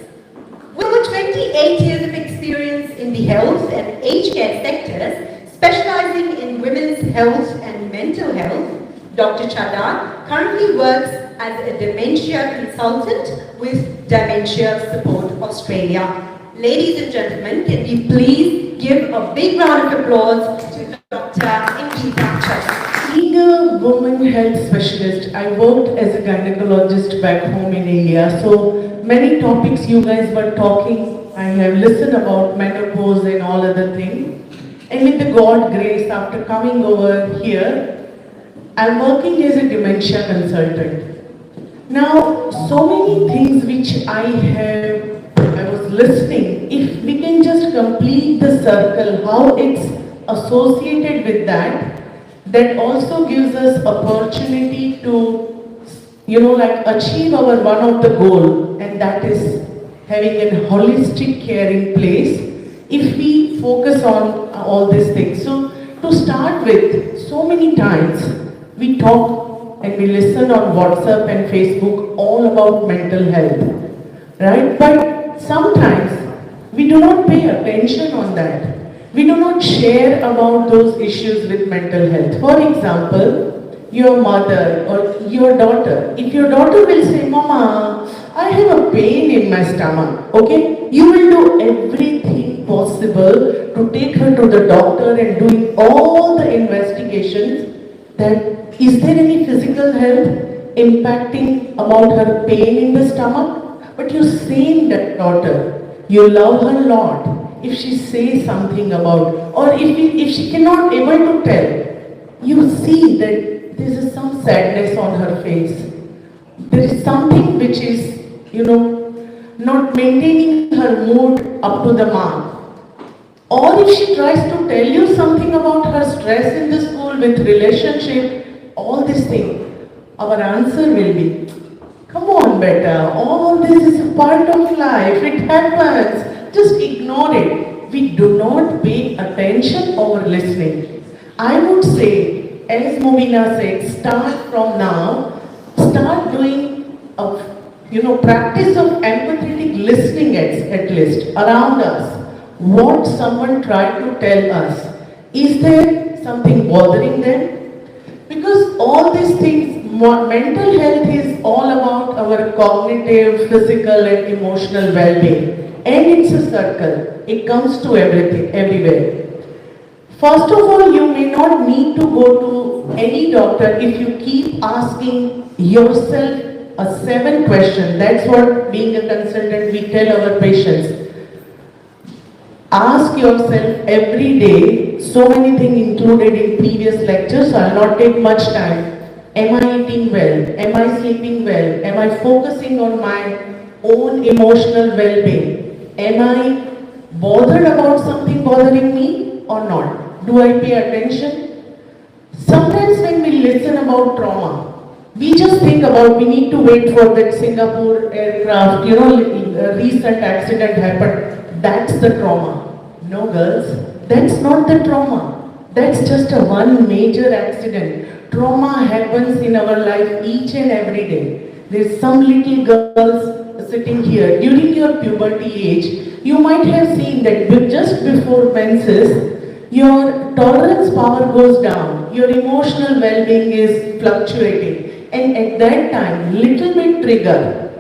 Speaker 3: With over 28 years of experience in the health and aged care sectors, specializing in women's health and mental health, Dr. Chadha currently works as a dementia consultant with Dementia Support Australia. Ladies and gentlemen, can we please give a big round of applause to Dr. Vichar.
Speaker 12: Being a women health specialist, I worked as a gynecologist back home in India. So many topics you guys were talking, I have listened about menopause and all other things. And with the God grace, after coming over here, I'm working as a dementia consultant. Now, so many things which I was listening, if we can just complete the circle, how it's associated with that, that also gives us opportunity to, achieve our one of the goal, and that is having a holistic care in place if we focus on all these things. So to start with, so many times we talk and we listen on WhatsApp and Facebook all about mental health, right? But sometimes we do not pay attention on that. We do not share about those issues with mental health. For example, your mother or your daughter. If your daughter will say, Mama, I have a pain in my stomach, okay? You will do everything possible to take her to the doctor and doing all the investigations that is there any physical health impacting about her pain in the stomach? But you same that daughter, you love her a lot. If she says something about, or if she cannot able to tell, you see that there is some sadness on her face. There is something which is, not maintaining her mood up to the mark. Or if she tries to tell you something about her stress in the school with relationship, all these things, our answer will be, come on beta, all this is a part of life, it happens. Just ignore it. We do not pay attention or listening. I would say, as Mobina said, start from now, start doing practice of empathetic listening at least around us. What someone tried to tell us. Is there something bothering them? Because all these things, mental health is all about our cognitive, physical and emotional well-being. And it's a circle. It comes to everything, everywhere. First of all, you may not need to go to any doctor if you keep asking yourself a 7 question. That's what being a consultant we tell our patients. Ask yourself every day, so many things included in previous lectures, so I'll not take much time. Am I eating well? Am I sleeping well? Am I focusing on my own emotional well-being? Am I bothered about something bothering me or not? Do I pay attention? Sometimes when we listen about trauma, we just think about we need to wait for that Singapore aircraft, a recent accident happened. That's the trauma. No girls, that's not the trauma. That's just a one major accident. Trauma happens in our life each and every day. There's some little girls sitting here, during your puberty age, you might have seen that just before menses, your tolerance power goes down, your emotional well-being is fluctuating, and at that time, little bit trigger,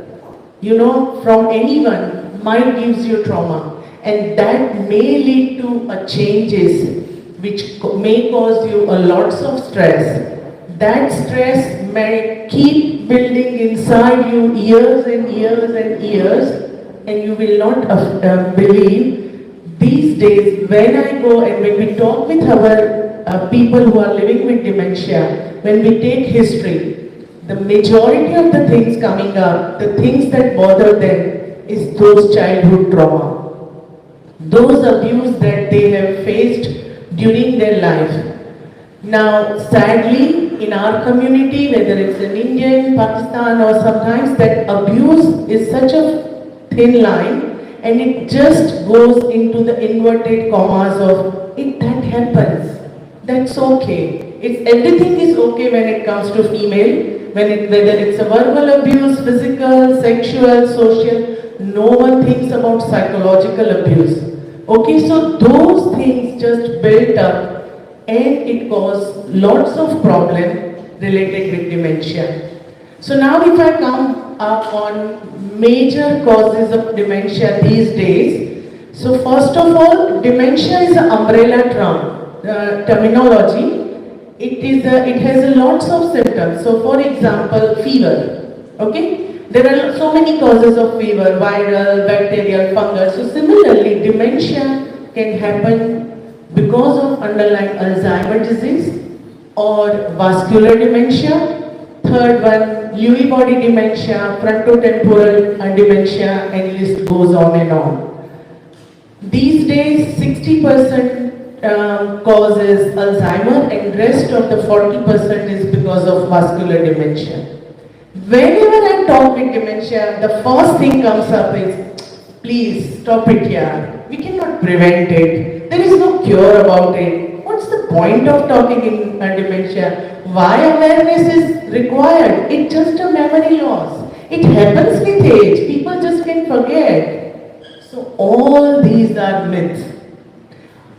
Speaker 12: from anyone might gives you trauma, and that may lead to a changes which may cause you a lots of stress. That stress may keep building inside you years and years and years, and you will not believe these days when I go and when we talk with our people who are living with dementia, when we take history, the majority of the things coming up, the things that bother them is those childhood trauma. those abuse that they have faced during their life. Now, sadly, in our community, whether it's in India, Pakistan, or sometimes that abuse is such a thin line, and it just goes into the inverted commas of it. That happens. That's okay. Everything is okay when it comes to female. Whether it's a verbal abuse, physical, sexual, social, no one thinks about psychological abuse. Okay, so those things just built up and it caused lots of problems related with dementia. So now if I come up on major causes of dementia these days, so first of all, dementia is an umbrella terminology. It has lots of symptoms. So for example, fever, okay? There are so many causes of fever, viral, bacterial, fungus. So similarly, dementia can happen because of underlying Alzheimer's disease or vascular dementia. Third one, Lewy body dementia, frontotemporal dementia, and list goes on and on. These days, 60% causes Alzheimer and rest of the 40% is because of vascular dementia. Whenever I talk with dementia, the first thing comes up is, please stop it here. We cannot prevent it. There is no cure about it. What's the point of talking in dementia? Why awareness is required? It's just a memory loss. It happens with age. People just can forget. So all these are myths.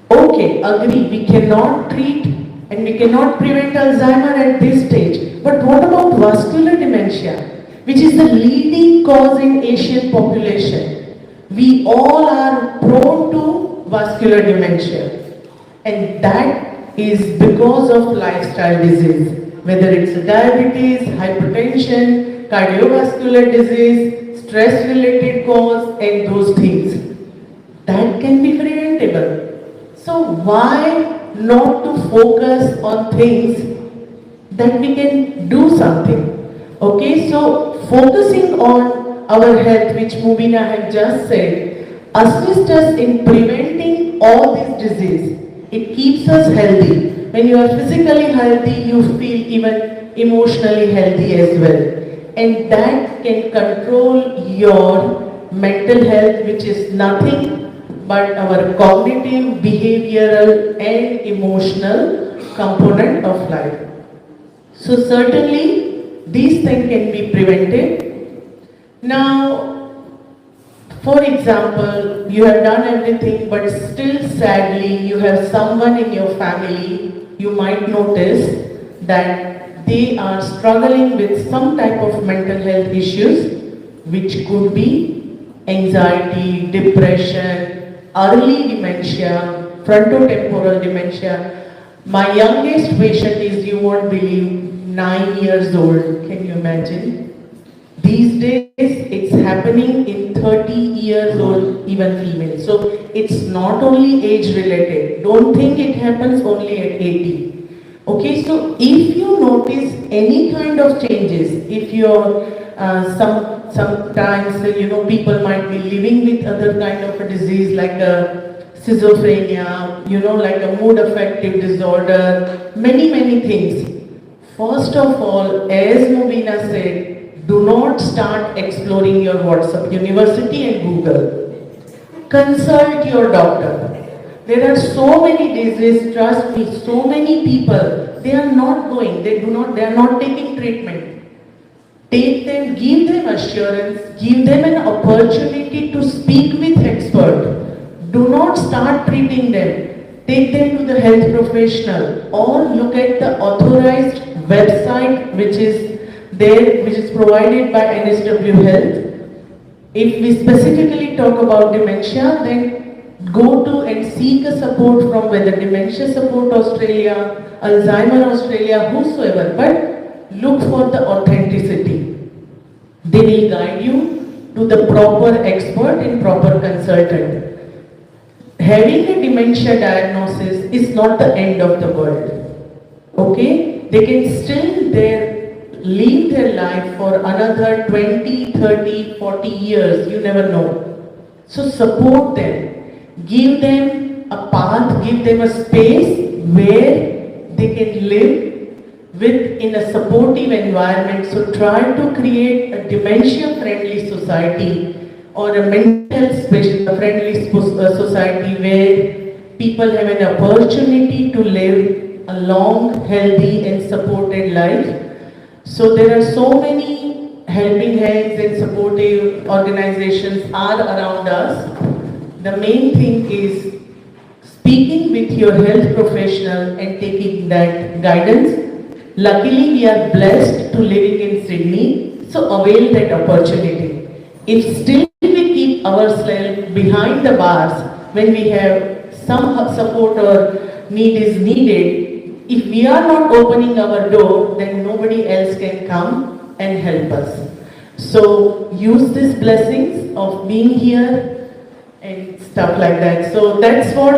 Speaker 12: Okay, agree, we cannot treat and we cannot prevent Alzheimer at this stage. But what about vascular dementia, which is the leading cause in Asian population? We all are prone to vascular dementia, and that is because of lifestyle disease, whether it's diabetes, hypertension, cardiovascular disease, stress-related cause, and those things. That can be preventable. So why not to focus on things that we can do something? Okay, so focusing on our health, which Mubina had just said, assists us in preventing all these diseases. It keeps us healthy. When you are physically healthy, you feel even emotionally healthy as well. And that can control your mental health, which is nothing but our cognitive, behavioral and emotional component of life. So certainly these things can be prevented. Now, for example, you have done everything but still sadly you have someone in your family, you might notice that they are struggling with some type of mental health issues, which could be anxiety, depression, early dementia, frontotemporal dementia. My youngest patient is, you won't believe, 9 years old. Can you imagine? These days, it's happening in 30 years old, even female. So it's not only age related. Don't think it happens only at 80. Okay, so if you notice any kind of changes, if you're sometimes people might be living with other kind of a disease like a schizophrenia, like a mood affective disorder, many things. First of all, as Mubina said, do not start exploring your WhatsApp University and Google. Consult your doctor. There are so many diseases, trust me, so many people, they are not going, they are not taking treatment. Take them, give them assurance, give them an opportunity to speak with expert. Do not start treating them. Take them to the health professional or look at the authorized website which is there, which is provided by NSW Health. If we specifically talk about dementia, then go to and seek a support from whether Dementia Support Australia, Alzheimer Australia, whosoever, but look for the authenticity. They will guide you to the proper expert and proper consultant. Having a dementia diagnosis is not the end of the world. Okay? They can still live their life for another 20, 30, 40 years. You never know. So support them. give them a path, give them a space where they can live in a supportive environment. So try to create a dementia-friendly society or a mental health friendly society where people have an opportunity to live a long, healthy and supported life. So there are so many helping hands and supportive organizations are around us. The main thing is speaking with your health professional and taking that guidance. Luckily, we are blessed to living in Sydney, so avail that opportunity. If still we keep ourselves behind the bars when we have some support or need is needed, if we are not opening our door, then nobody else can come and help us. So use these blessings of being here and stuff like that. So that's what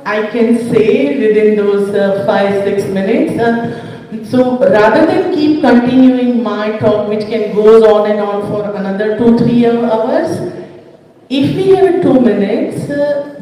Speaker 12: I can say within those 5-6 minutes. So rather than keep continuing my talk, which can goes on and on for another 2-3 hours, if we have 2 minutes,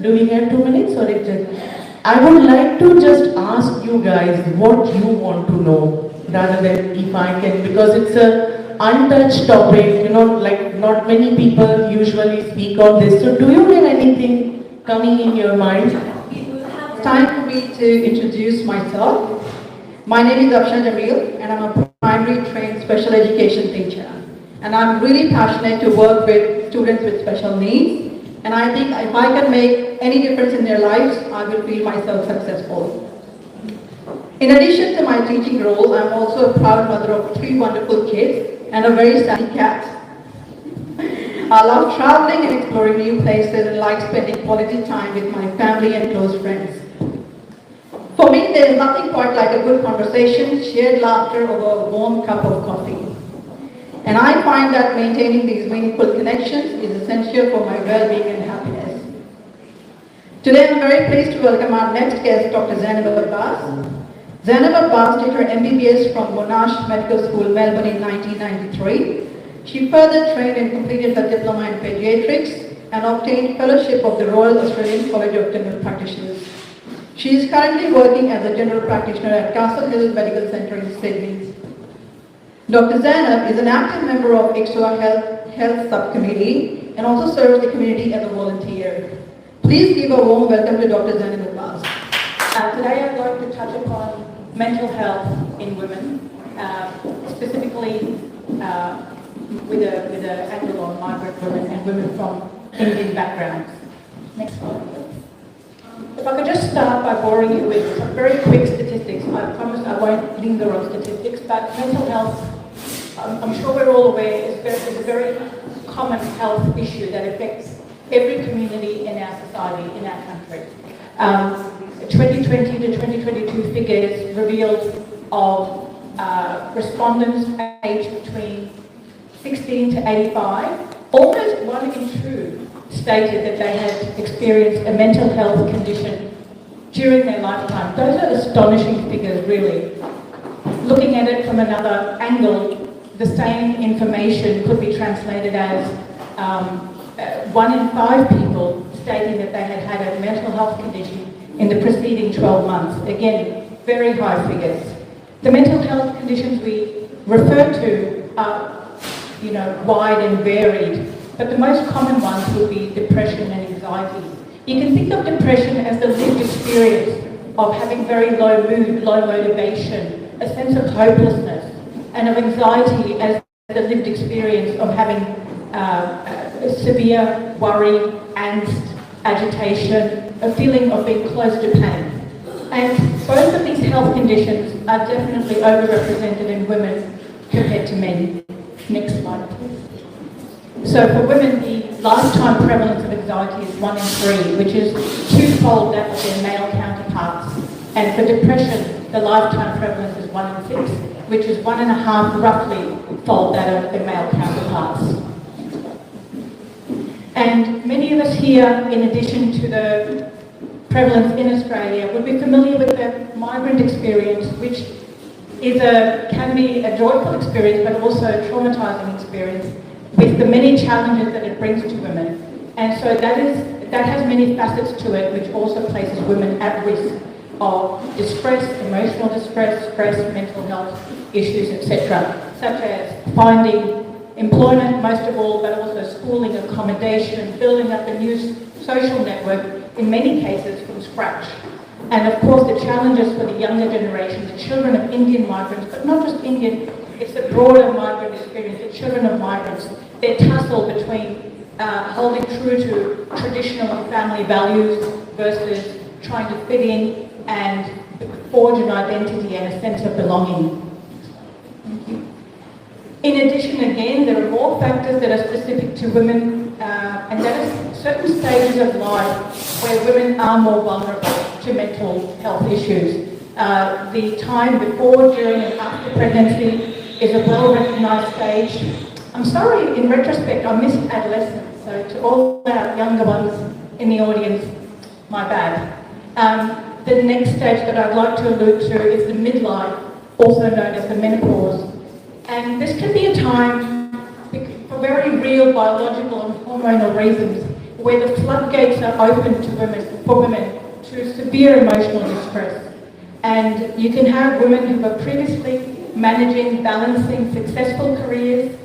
Speaker 12: do we have 2 minutes or it just? I would like to just ask you guys what you want to know, rather than if I can, because it's a untouched topic, you know, like not many people usually speak on this. So do you have anything coming in your mind?
Speaker 13: It's time for me to introduce myself. My name is Sanjhe and I'm a primary trained special education teacher. And I'm really passionate to work with students with special needs. And I think if I can make any difference in their lives, I will feel myself successful. In addition to my teaching role, I'm also a proud mother of 3 wonderful kids and a very sassy cat. I love traveling and exploring new places and like spending quality time with my family and close friends. For me, there is nothing quite like a good conversation, shared laughter over a warm cup of coffee. And I find that maintaining these meaningful connections is essential for my well-being and happiness. Today, I'm very pleased to welcome our next guest, Dr. Zainab Abbas. Zainab Abbas did her MBBS from Monash Medical School, Melbourne in 1993. She further trained and completed her diploma in pediatrics and obtained fellowship of the Royal Australian College of Dental Practitioners. She is currently working as a general practitioner at Castle Hill Medical Centre in Sydney. Dr. Zainab is an active member of ICSOA Health Subcommittee and also serves the community as a volunteer. Please give a warm welcome to Dr. Zainab Abbas.
Speaker 14: Today I'd like to touch upon mental health in women, specifically with an angle on migrant women and women from Indian backgrounds. Next slide, please. If I could just start by boring you with some very quick statistics. I promise I won't linger on statistics, but mental health, I'm sure we're all aware, is a very common health issue that affects every community in our society, in our country. 2020 to 2022 figures revealed of respondents aged between 16 to 85, almost 1 in 2 stated that they had experienced a mental health condition during their lifetime. Those are astonishing figures, really. Looking at it from another angle, the same information could be translated as 1 in 5 people stating that they had had a mental health condition in the preceding 12 months. Again, very high figures. The mental health conditions we refer to are, wide and varied, but the most common ones would be depression and anxiety. You can think of depression as the lived experience of having very low mood, low motivation, a sense of hopelessness, and of anxiety as the lived experience of having severe worry, angst, agitation, a feeling of being close to pain. And both of these health conditions are definitely overrepresented in women compared to men. Next slide, please. So for women, the lifetime prevalence of anxiety is 1 in 3, which is 2-fold that of their male counterparts. And for depression, the lifetime prevalence is 1 in 6, which is 1.5 roughly fold that of their male counterparts. And many of us here, in addition to the prevalence in Australia, would be familiar with the migrant experience, which can be a joyful experience, but also a traumatising experience, with the many challenges that it brings to women. And so that has many facets to it, which also places women at risk of distress, emotional distress, stress, mental health issues, etc., such as finding employment, most of all, but also schooling, accommodation, building up a new social network, in many cases from scratch. And of course, the challenges for the younger generation, the children of Indian migrants, but not just Indian, it's a broader migrant experience, the children of migrants, their tussle between holding true to traditional family values versus trying to fit in and forge an identity and a sense of belonging. Thank you. In addition, again, there are more factors that are specific to women, and that is certain stages of life where women are more vulnerable to mental health issues. The time before, during, and after pregnancy is a well-recognised stage. I'm sorry, in retrospect, I missed adolescence, so to all our younger ones in the audience, my bad. The next stage that I'd like to allude to is the midlife, also known as the menopause. And this can be a time, for very real biological and hormonal reasons, where the floodgates are open to for women to severe emotional distress. And you can have women who were previously managing, balancing successful careers,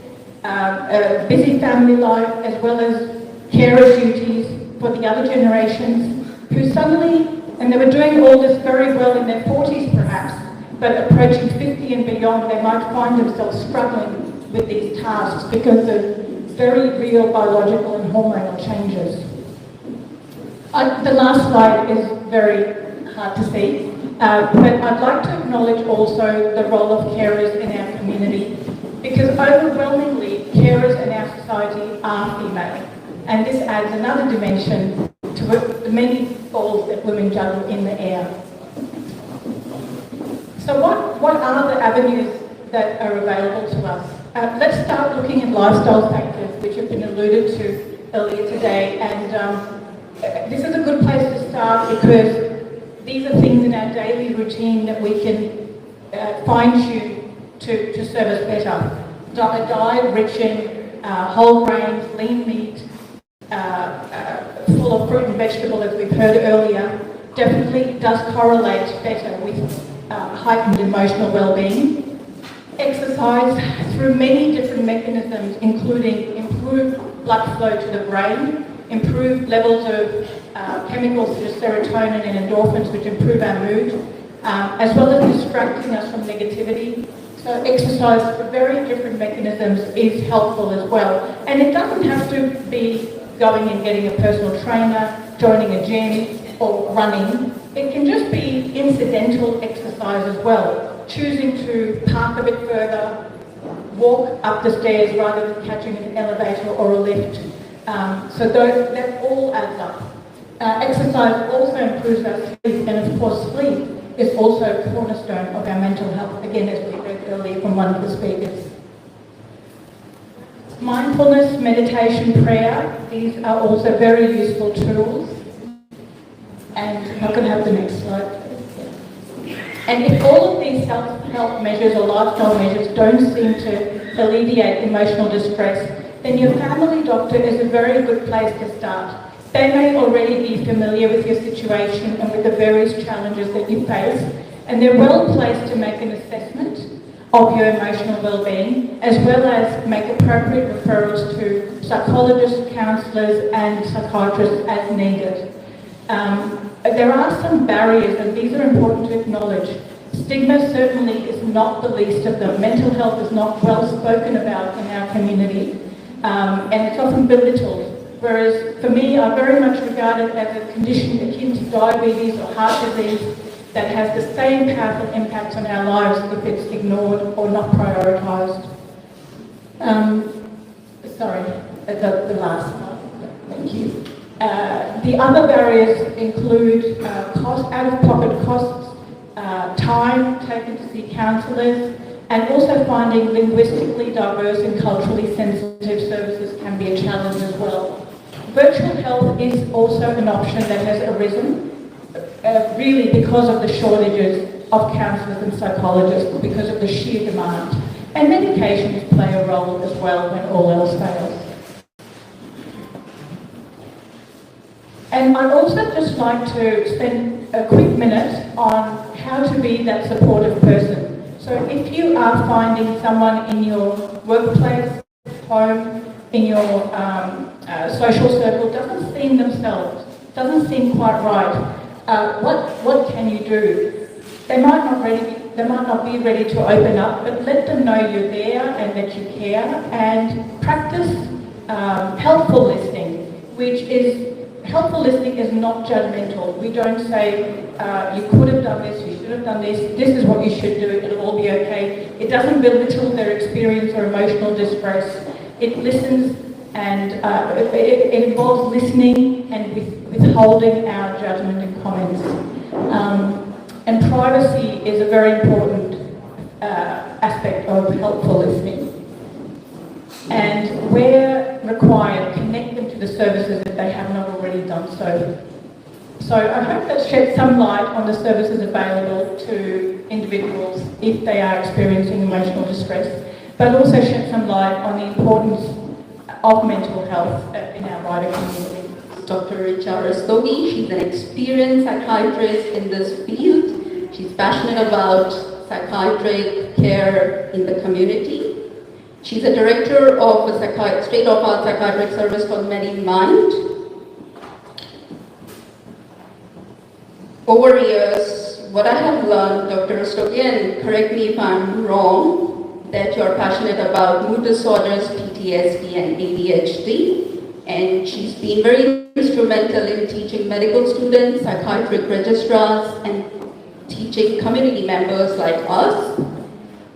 Speaker 14: a busy family life, as well as carer duties for the other generations, who suddenly, and they were doing all this very well in their 40s perhaps, but approaching 50 and beyond, they might find themselves struggling with these tasks because of very real biological and hormonal changes. The last slide is very hard to see, but I'd like to acknowledge also the role of carers in our community, because overwhelmingly carers in our society are female, and this adds another dimension to the many balls that women juggle in the air. So what are the avenues that are available to us? Let's start looking at lifestyle factors, which have been alluded to earlier today, and this is a good place to start because these are things in our daily routine that we can fine-tune to serve us better. A diet rich in whole grains, lean meat, full of fruit and vegetable, as we've heard earlier, definitely does correlate better with heightened emotional well-being. Exercise through many different mechanisms, including improved blood flow to the brain, improved levels of chemicals such as serotonin and endorphins, which improve our mood, as well as distracting us from negativity. So exercise for very different mechanisms is helpful as well. And it doesn't have to be going and getting a personal trainer, joining a gym, or running. It can just be incidental exercise as well. Choosing to park a bit further, walk up the stairs rather than catching an elevator or a lift. So that all adds up. Exercise also improves our sleep, and of course sleep is also a cornerstone of our mental health, again as we heard earlier from one of the speakers. Mindfulness, meditation, prayer, these are also very useful tools. And I can have the next slide, please. And if all of these self-help measures or lifestyle measures don't seem to alleviate emotional distress, then your family doctor is a very good place to start. They may already be familiar with your situation and with the various challenges that you face, and they're well placed to make an assessment of your emotional well-being, as well as make appropriate referrals to psychologists, counsellors and psychiatrists as needed. There are some barriers, and these are important to acknowledge. Stigma certainly is not the least of them. Mental health is not well spoken about in our community, and it's often belittled. Whereas for me, I very much regard it as a condition akin to diabetes or heart disease that has the same powerful impacts on our lives if it's ignored or not prioritised. Sorry, the last slide. Thank you. The other barriers include out-of-pocket costs, time taken to see counsellors, and also finding linguistically diverse and culturally sensitive services can be a challenge as well. Virtual health is also an option that has arisen, really because of the shortages of counsellors and psychologists, because of the sheer demand. And medications play a role as well when all else fails. And I'd also just like to spend a quick minute on how to be that supportive person. So if you are finding someone in your workplace, home, in your social circle doesn't seem themselves, doesn't seem quite right, what can you do? They might not be ready to open up, but let them know you're there and that you care, and practice helpful listening, which is helpful listening is not judgmental. We don't say, you could have done this, you should have done this is what you should do, it'll all be okay. It doesn't belittle their experience or emotional distress. It listens and it involves listening and withholding our judgment and comments. And privacy is a very important aspect of helpful listening. And where required, connect them to the services if they have not already done so. So I hope that sheds some light on the services available to individuals if they are experiencing emotional distress, but also shed some light on the importance of mental health in our wider community.
Speaker 10: Dr. Vichar, she's an experienced psychiatrist in this field. She's passionate about psychiatric care in the community. She's a director of a state-of-art psychiatric service called MediMind. Over years, what I have learned, Dr. Stokian, correct me if I'm wrong, that you're passionate about mood disorders, PTSD, and ADHD. And she's been very instrumental in teaching medical students, psychiatric registrars, and teaching community members like us.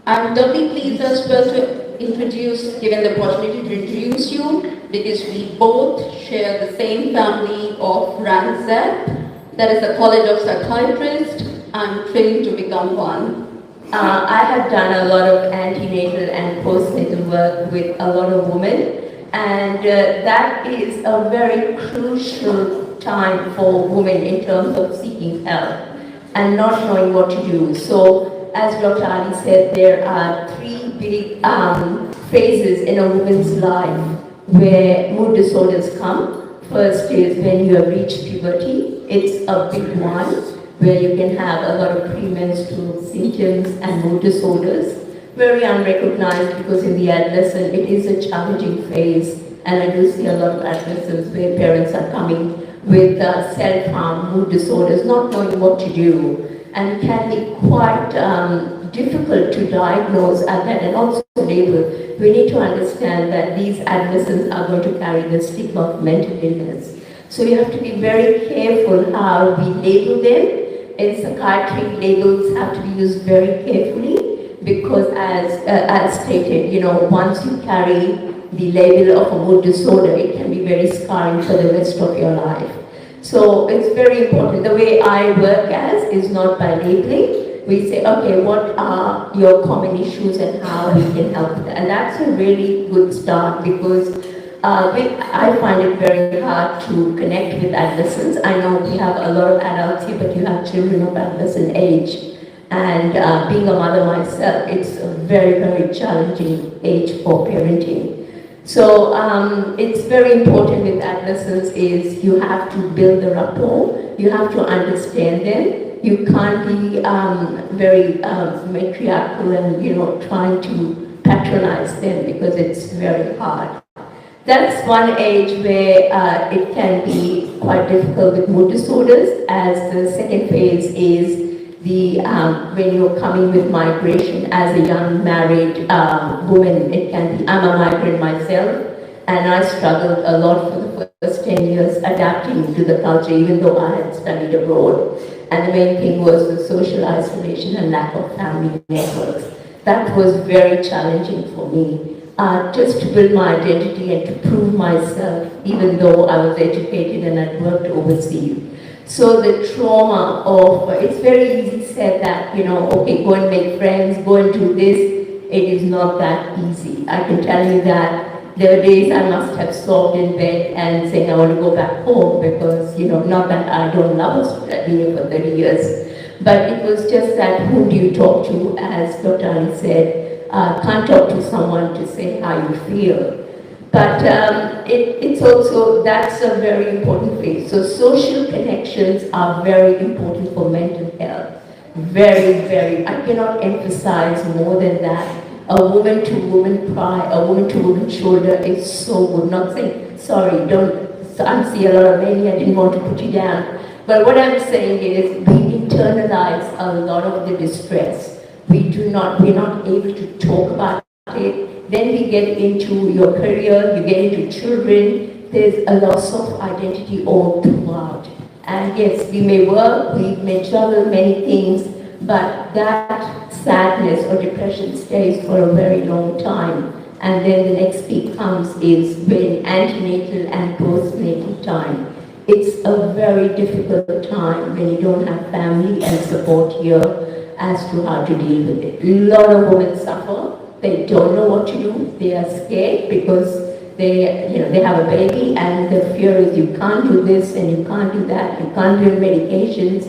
Speaker 10: I'm doubly pleased as well to given the opportunity to introduce you, because we both share the same family of RANZEP, that is the College of Psychiatrists. I'm trained to become one.
Speaker 15: I have done a lot of antenatal and postnatal work with a lot of women, and that is a very crucial time for women in terms of seeking help and not knowing what to do. So, as Dr. Ali said, there are three big phases in a woman's life where mood disorders come. First is when you have reached puberty. It's a big one where you can have a lot of premenstrual symptoms and mood disorders. Very unrecognized because in the adolescent it is a challenging phase, and I do see a lot of adolescents where parents are coming with self-harm, mood disorders, not knowing what to do, and it can be quite difficult to diagnose at that and also label. We need to understand that these adolescents are going to carry the stigma of mental illness. So you have to be very careful how we label them. In psychiatry, labels have to be used very carefully because as stated, once you carry the label of a mood disorder, it can be very scarring for the rest of your life. So it's very important. The way I work is not by labeling. We say, okay, what are your common issues and how we can help with that? And that's a really good start because I find it very hard to connect with adolescents. I know we have a lot of adults here, but you have children of adolescent age. And being a mother myself, it's a very, very challenging age for parenting. So it's very important with adolescents is you have to build the rapport, you have to understand them. You can't be very matriarchal and trying to patronize them because it's very hard. That's one age where it can be quite difficult with mood disorders, as the second phase is the when you're coming with migration as a young married woman. It can be, I'm a migrant myself, and I struggled a lot for the first 10 years adapting to the culture, even though I had studied abroad. And the main thing was the social isolation and lack of family networks. That was very challenging for me. Just to build my identity and to prove myself, even though I was educated and had worked overseas. So the trauma of, it's very easy said that, okay, go and make friends, go and do this. It is not that easy. I can tell you that there were days I must have sobbed in bed and saying I want to go back home because, not that I don't love Australia, I've been here for 30 years. But it was just that who do you talk to, as Dr. Ali said, can't talk to someone to say how you feel. But it's also, that's a very important phase. So social connections are very important for mental health. Very, very, I cannot emphasize more than that. A woman to woman cry, a woman to woman shoulder is so good. Not saying, sorry, don't, I see a lot of men, I didn't want to put you down. But what I'm saying is we internalize a lot of the distress. We're not able to talk about it. Then we get into your career, you get into children, there's a loss of identity all throughout. And yes, we may work, we may juggle many things, but that sadness or depression stays for a very long time. And then the next peak comes is when antenatal and postnatal time. It's a very difficult time when you don't have family and support here as to how to deal with it. A lot of women suffer. They don't know what to do. They are scared because they have a baby and the fear is you can't do this and you can't do that, you can't do medications,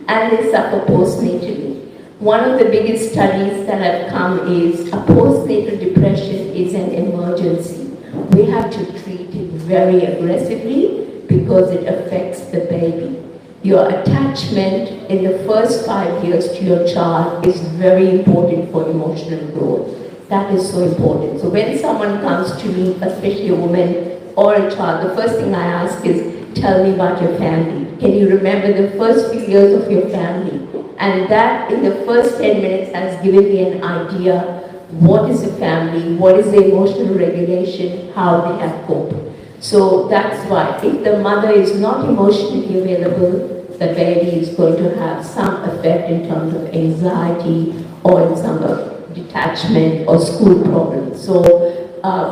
Speaker 15: and they suffer postnatally. One of the biggest studies that have come is a postnatal depression is an emergency. We have to treat it very aggressively because it affects the baby. Your attachment in the first 5 years to your child is very important for emotional growth. That is so important. So when someone comes to me, especially a woman or a child, the first thing I ask is, tell me about your family. Can you remember the first few years of your family? And that in the first 10 minutes has given me an idea what is a family, what is the emotional regulation, how they have coped. So that's why if the mother is not emotionally available, the baby is going to have some effect in terms of anxiety or in some of detachment or school problems. So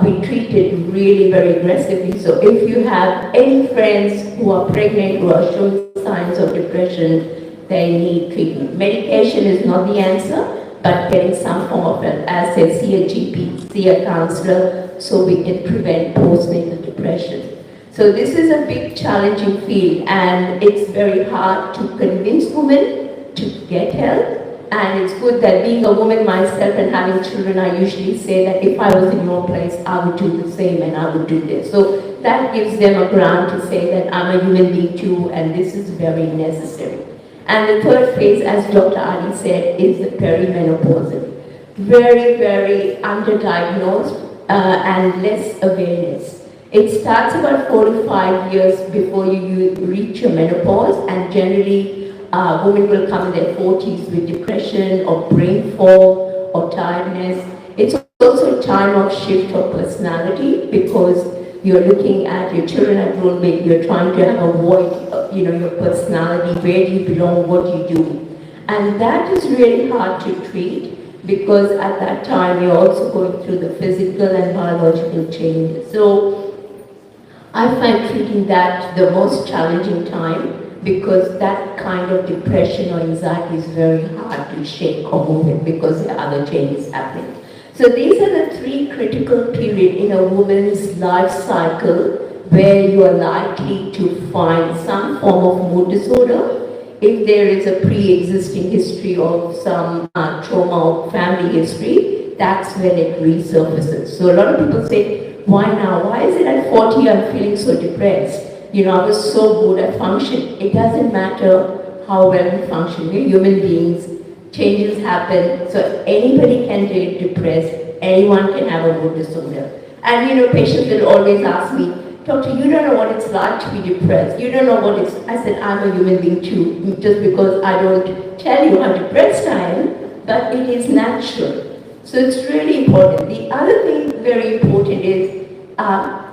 Speaker 15: we treat it really very aggressively. So if you have any friends who are pregnant, who are showing signs of depression, they need treatment. Medication is not the answer, but getting some form of it, as I see a GP, see a counselor, so we can prevent postnatal depression. So this is a big challenging field, and it's very hard to convince women to get help. And it's good that being a woman myself and having children, I usually say that if I was in your place, I would do the same and I would do this. So that gives them a ground to say that I'm a human being too, and this is very necessary. And the third phase, as Dr. Ali said, is the perimenopausal. Very, very underdiagnosed and less awareness. It starts about 4 to 5 years before you reach your menopause, and generally women will come in their 40s with depression or brain fog or tiredness. It's also a time of shift of personality because you're looking at your children have grown big, you're trying to have a voice, your personality, where do you belong, what do you do? And that is really hard to treat because at that time you're also going through the physical and biological changes. So I find treating that the most challenging time because that kind of depression or anxiety is very hard to shake or move it because there are other changes happening. So these are the 3 critical periods in a woman's life cycle where you are likely to find some form of mood disorder. If there is a pre-existing history of some trauma or family history, that's when it resurfaces. So a lot of people say, why now? Why is it at 40 I'm feeling so depressed? I was so good at function. It doesn't matter how well we function. We're human beings. Changes happen. So anybody can get depressed. Anyone can have a mood disorder. And patients will always ask me, Doctor, you don't know what it's like to be depressed. You don't know what it's... I said, I'm a human being too. Just because I don't tell you how depressed I am, but it is natural. So it's really important. The other thing very important is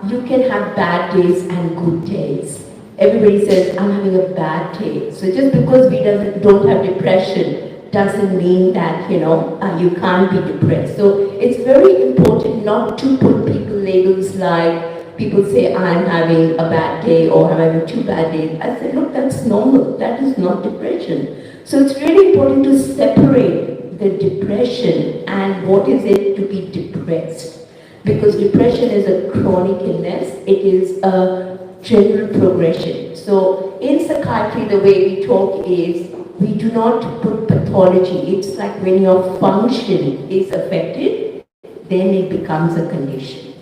Speaker 15: you can have bad days and good days. Everybody says, I'm having a bad day. So just because we don't have depression doesn't mean that, you can't be depressed. So it's very important not to put people labels like, people say, I'm having a bad day or I'm having 2 bad days. I said, look, that's normal. That is not depression. So it's really important to separate the depression and what is it to be depressed. Because depression is a chronic illness, it is a general progression. So in psychiatry, the way we talk is, we do not put pathology. It's like when your function is affected, then it becomes a condition.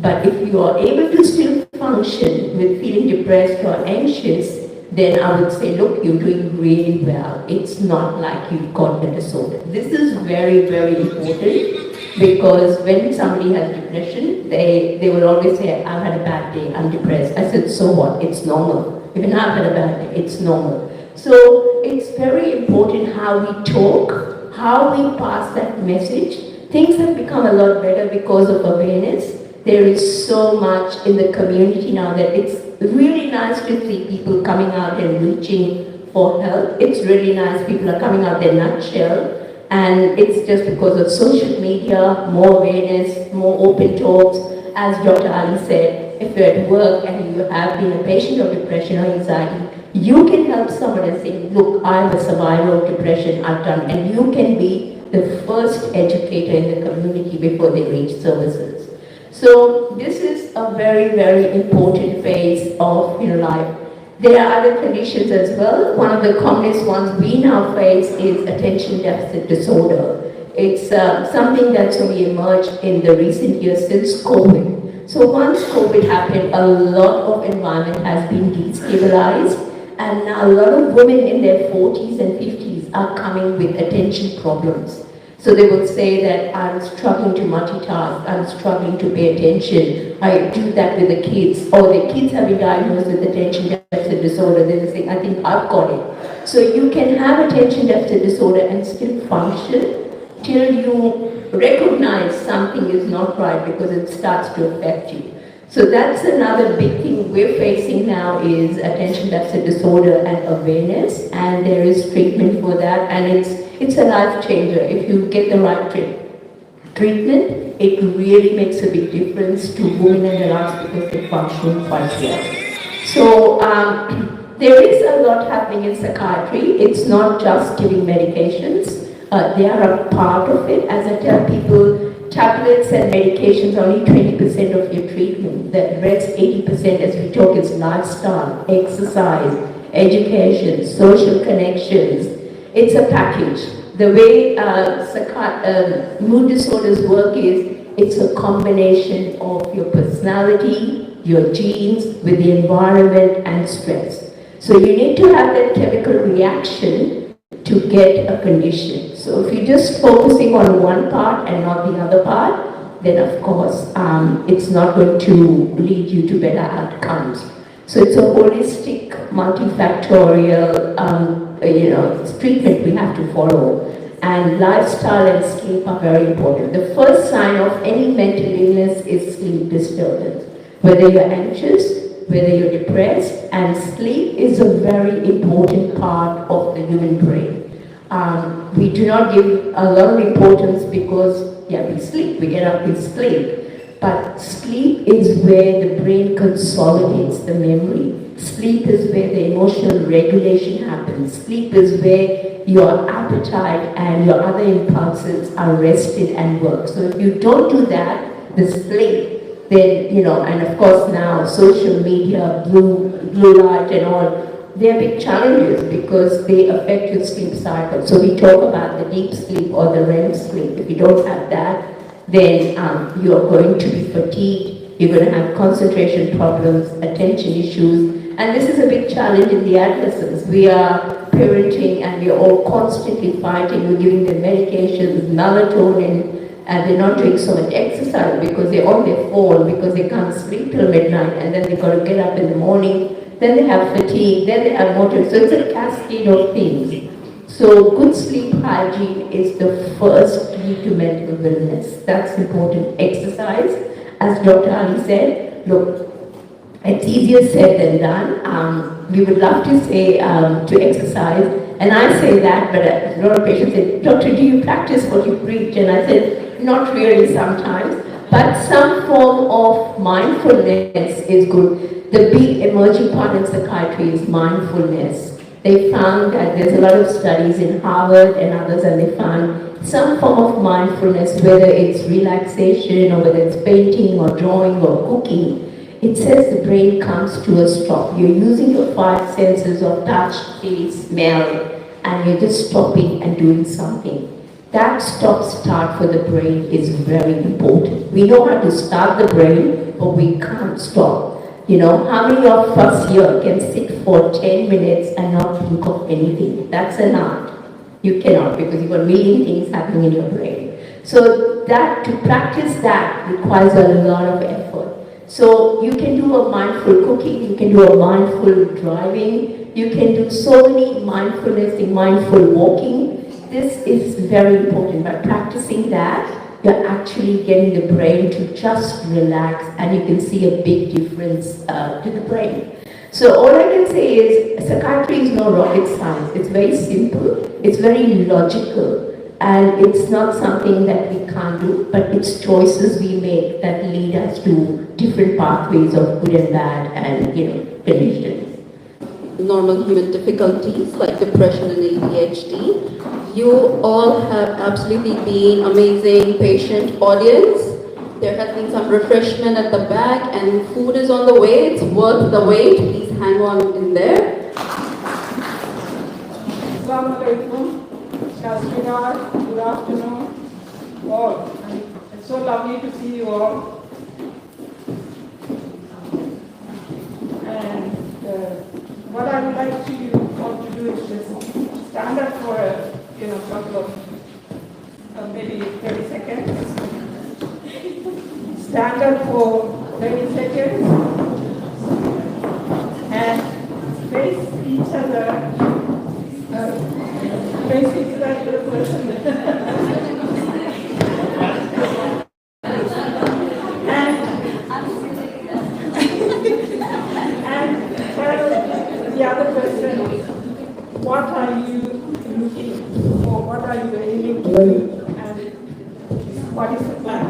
Speaker 15: But if you are able to still function with feeling depressed or anxious, then I would say, look, you're doing really well. It's not like you've got a disorder. This is very, very important, because when somebody has depression, they will always say, I've had a bad day, I'm depressed. I said, so what? It's normal. Even I've had a bad day, it's normal. So it's very important how we talk, how we pass that message. Things have become a lot better because of awareness. There is so much in the community now that it's really nice to see people coming out and reaching for help. It's really nice people are coming out their nutshell. And it's just because of social media, more awareness, more open talks. As Dr. Ali said, if you're at work and you have been a patient of depression or anxiety, you can help someone and say, look, I'm a survivor of depression, I've done, and you can be the first educator in the community before they reach services. So this is a very, very important phase of your life. There are other conditions as well. One of the commonest ones we now face is attention deficit disorder. It's something that's only emerged in the recent years since COVID. So once COVID happened, a lot of environment has been destabilized, and now a lot of women in their 40s and 50s are coming with attention problems. So they would say that I'm struggling to multitask, I'm struggling to pay attention, I do that with the kids, or the kids have been diagnosed with attention deficit disorder, they will say, I think I've got it. So you can have attention deficit disorder and still function till you recognize something is not right because it starts to affect you. So that's another big thing we're facing now is attention deficit disorder and awareness, and there is treatment for that, and it's a life changer. If you get the right treatment, it really makes a big difference to women and their lives because they function quite well. So there is a lot happening in psychiatry. It's not just giving medications. They are a part of it. As I tell people, tablets and medications are only 20% of your treatment. The rest 80% as we talk is lifestyle, exercise, education, social connections. It's a package. The way mood disorders work is it's a combination of your personality, your genes, with the environment and stress. So you need to have that chemical reaction to get a condition. So if you're just focusing on one part and not the other part, then of course it's not going to lead you to better outcomes. So it's a holistic, multifactorial treatment we have to follow. And lifestyle and sleep are very important. The first sign of any mental illness is sleep disturbance. Whether you're anxious, whether you're depressed, and sleep is a very important part of the human brain. We do not give a lot of importance because, we sleep, we get up, we sleep. But sleep is where the brain consolidates the memory. Sleep is where the emotional regulation happens. Sleep is where your appetite and your other impulses are rested and work. So if you don't do that, the sleep, then, and of course now social media, blue light and all, they are big challenges because they affect your sleep cycle. So we talk about the deep sleep or the REM sleep. If you don't have that, then you are going to be fatigued, you're going to have concentration problems, attention issues, and this is a big challenge in the adolescents. We are parenting and we are all constantly fighting, we're giving them medications, melatonin, and they're not doing so much exercise because they're on their phone, because they can't sleep till midnight, and then they've got to get up in the morning, then they have fatigue, then they have motor, so it's a cascade of things. So good sleep hygiene is the first key to mental wellness. That's important. Exercise, as Dr. Ali said, look, it's easier said than done. We would love to say to exercise, and I say that, but a lot of patients say, Doctor, do you practice what you preach? And I said, not really sometimes, but some form of mindfulness is good. The big emerging part in psychiatry is mindfulness. They found that there's a lot of studies in Harvard and others, and they found some form of mindfulness, whether it's relaxation or whether it's painting or drawing or cooking. It says the brain comes to a stop. You're using your 5 senses of touch, taste, smell, and you're just stopping and doing something. That stop-start for the brain is very important. We know how to start the brain, but we can't stop. You know, how many of us here can sit for 10 minutes and not think of anything? That's an art. You cannot, because you've got a million things happening in your brain. So that, to practice that requires a lot of effort. So you can do a mindful cooking, you can do a mindful driving, you can do so many mindfulness and mindful walking. This is very important. By practicing that, you're actually getting the brain to just relax, and you can see a big difference to the brain. So all I can say is psychiatry is no rocket science. It's very simple, it's very logical, and it's not something that we can't do, but it's choices we make that lead us to different pathways of good and bad and, conditions.
Speaker 10: Normal human difficulties like depression and ADHD. You all have absolutely been amazing patient audience. There has been some refreshment at the back and food is on the way. It's worth the wait. Please hang on in there.
Speaker 16: Assalamu alaikum. Shashrikar. Good afternoon. All. It's so lovely to see you all. And what I would like you all to do is just stand up for a couple of maybe 30 seconds. Stand up for 30 seconds and face each other. Face each other to the person. and tell the other person what are you looking for, what are you aiming to do, and what is the plan.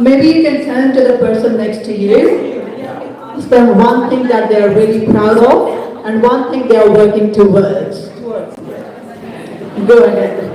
Speaker 13: Maybe you can turn to the person next to you, spend one thing that they are really proud of, and one thing they are working towards. Go ahead.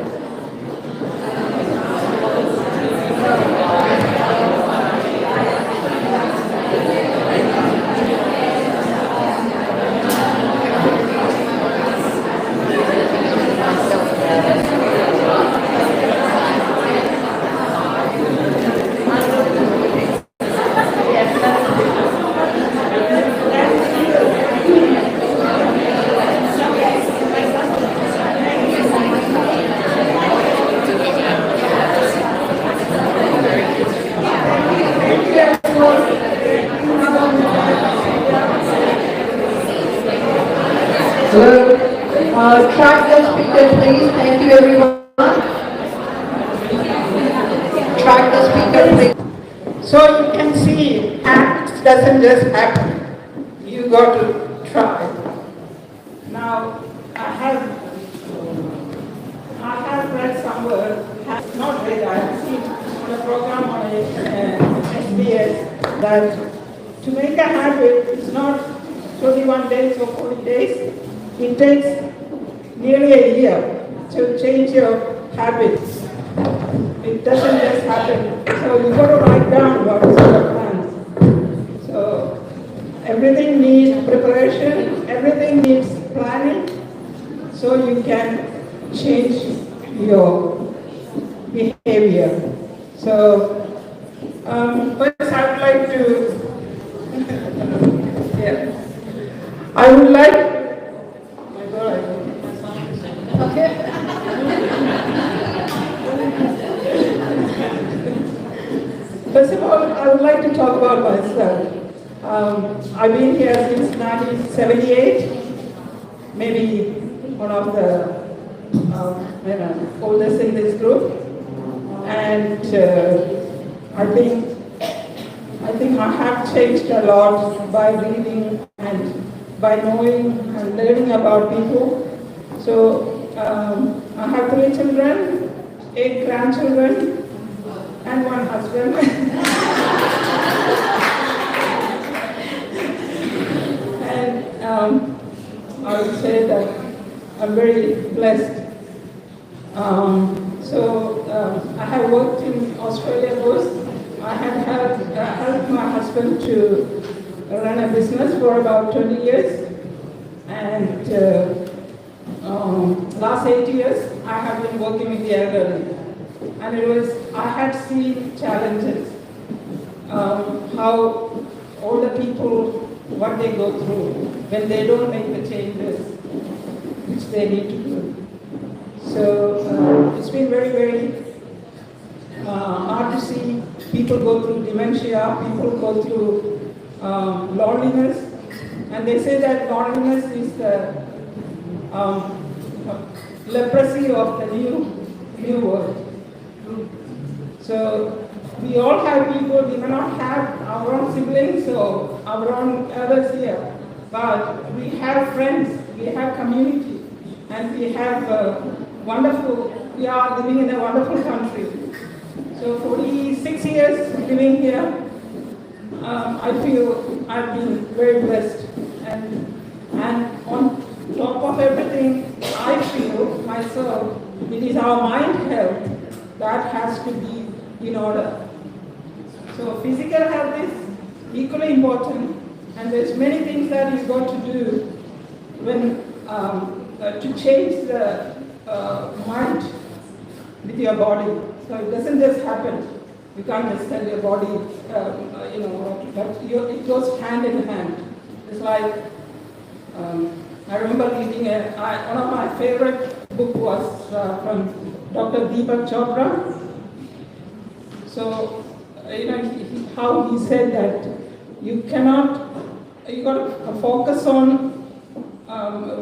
Speaker 13: Track the speaker, please. Thank you, everyone. Track the speaker, please.
Speaker 16: So you can see, acts doesn't just happen. You got to try. Now, I have read somewhere, not read, I have seen on a program on SBS that to make a habit, it's not 21 days or 40 days. It takes nearly a year to change your habits. It doesn't just happen. So you've got to write down what is your plan. So everything needs preparation, everything needs planning, so you can change your behavior. So first I would like to, I would like, first of all, I would like to talk about myself. I've been here since 1978, maybe one of the oldest in this group, and I think I have changed a lot by reading and by knowing and learning about people. So I have 3 children, 8 grandchildren, and 1 husband. And I would say that I'm very blessed. I have worked in Australia first. I had helped my husband to run a business for about 20 years. And last 8 years, I have been working with the elderly. And I had seen challenges. how older people, what they go through when they don't make the changes which they need to do. So it's been very, very hard to see people go through dementia, people go through loneliness, and they say that loneliness is the leprosy of the new world. So we all have people, we may not have our own siblings or our own others here, but we have friends, we have community, and we have we are living in a wonderful country. So 46 years living here, I feel I've been very blessed. And on top of everything, I feel myself, it is our mind health that has to be in order. So physical health is equally important, and there's many things that you've got to do when to change the mind with your body. So it doesn't just happen. You can't just tell your body, but it goes hand in hand. It's like, I remember reading one of my favorite book was from Dr. Deepak Chopra. So, how he said that you got to focus on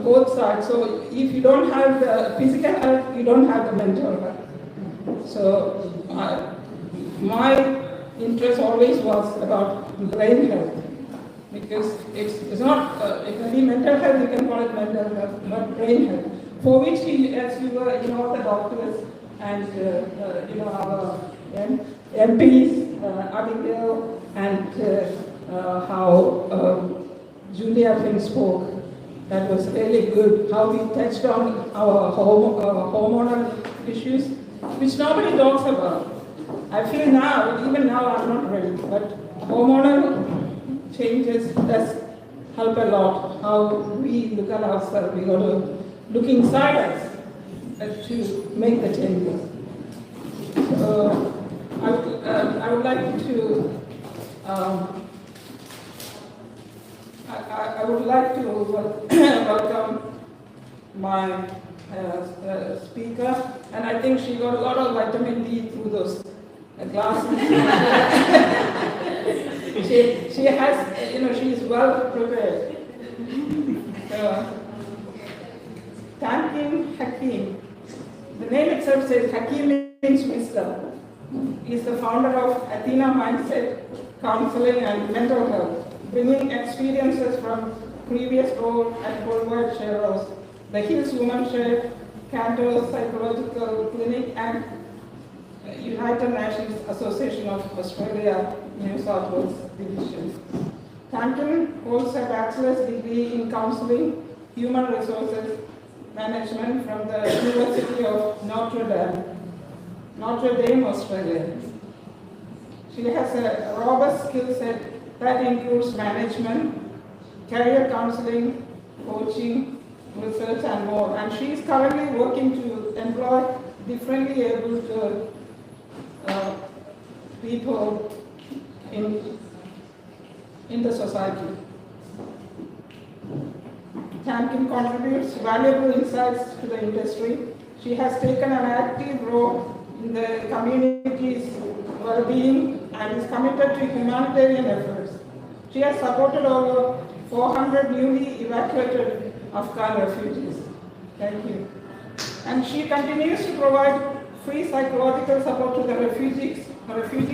Speaker 16: both sides. So if you don't have the physical health, you don't have the mental health. So my interest always was about brain health, because it's not, it can be mental health, you can call it mental health, but brain health, for which as you were, the doctors and our MPs, Abigail, and how Julia Finn spoke. That was really good, how we touched on our hormonal issues, which nobody talks about. I feel now, even now I'm not ready, but hormonal changes does help a lot. How we look at ourselves, we got to look inside us to make the changes. So I would like to I would like to welcome my speaker, and I think she got a lot of vitamin D through those glasses. she has, she is well prepared. Thanking Hakim. The name itself says Hakim means wisdom. He is the founder of Athena Mindset Counseling and Mental Health, bringing experiences from previous role at worldwide sharers, the Hills Women Share, Cantor Psychological Clinic, and United Nations Association of Australia, New South Wales Division. Tanton holds a bachelor's degree in counseling, human resources management from the University of Notre Dame, Australia. She has a robust skill set that includes management, career counseling, coaching, research, and more. And she is currently working to employ differently able people in the society. Tamkin contributes valuable insights to the industry. She has taken an active role in the community's well-being and is committed to humanitarian efforts. She has supported over 400 newly evacuated Afghan refugees. Thank you. And she continues to provide free psychological support to the refugee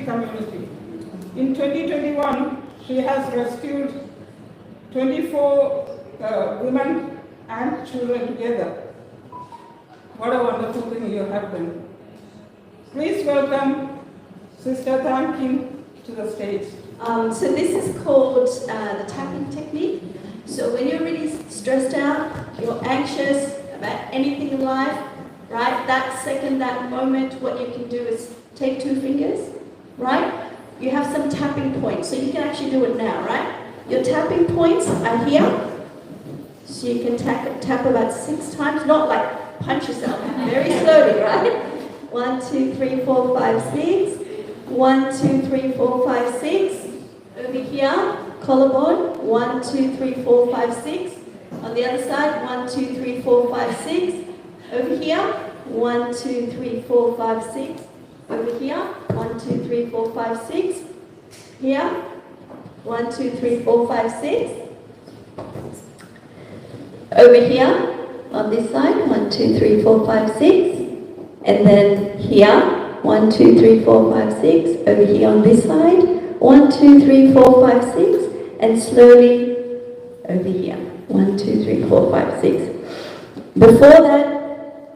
Speaker 16: community. In 2021, she has rescued 24 women and children together. What a wonderful thing you have done. Please welcome Sister Tamkin to the stage.
Speaker 17: So this is called the tapping technique. So when you're really stressed out, you're anxious about anything in life, right? That second, that moment, what you can do is take 2 fingers, right? You have some tapping points, so you can actually do it now, right? Your tapping points are here. So you can tap about 6 times, not like punch yourself, very slowly, right? 1, 2, 3, 4, 5, 6. 1, 1, 2, 3, 4, 5, 6. Over here, collarbone. 1, 2, 3, 4, 5, 6. On the other side, 1, 2, 3, 4, 5, 6. Over here, 1, 2, 3, 4, 5, 6. Over here, 1, 2, 3, 4, 5, 6. Here, 1, 2, 3, 4, 5, 6. Over here, on this side, 1, 2, 3, 4, 5, 6. And then here, 1, 2, 3, 4, 5, 6. Over here on this side, 1, 2, 3, 4, 5, 6. And slowly over here, 1, 2, 3, 4, 5, 6. Before that,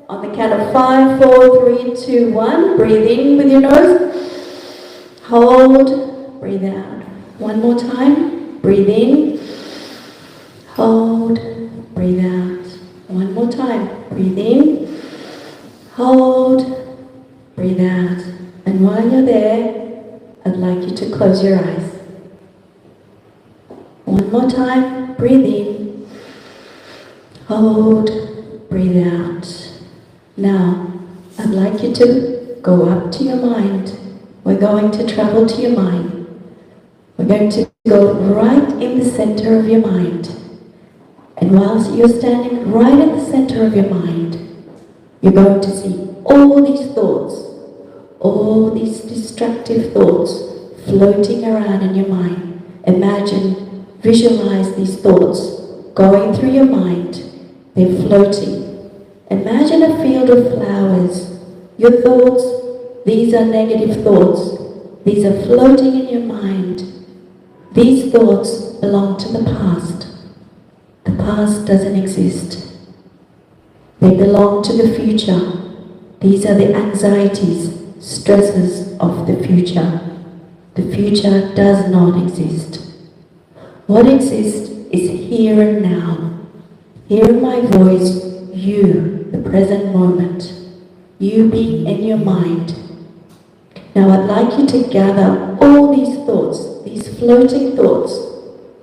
Speaker 17: on the count of 5, 4, 3, 2, 1, breathe in with your nose. Hold, breathe out. One more time, breathe in. Hold, breathe out. One more time, breathe in. Hold, breathe out. And while you're there, I'd like you to close your eyes. One more time, breathe in. Hold, breathe out. Now, I'd like you to go up to your mind. We're going to travel to your mind. We're going to go right in the center of your mind. And whilst you're standing right at the center of your mind, you're going to see all these thoughts, all these destructive thoughts floating around in your mind. Imagine, visualize these thoughts going through your mind. They're floating. Imagine a field of flowers. Your thoughts, these are negative thoughts. These are floating in your mind. These thoughts belong to the past. The past doesn't exist. They belong to the future. These are the anxieties, stresses of the future. The future does not exist. What exists is here and now. Hear my voice, you, the present moment. You being in your mind. Now I'd like you to gather all these thoughts, these floating thoughts.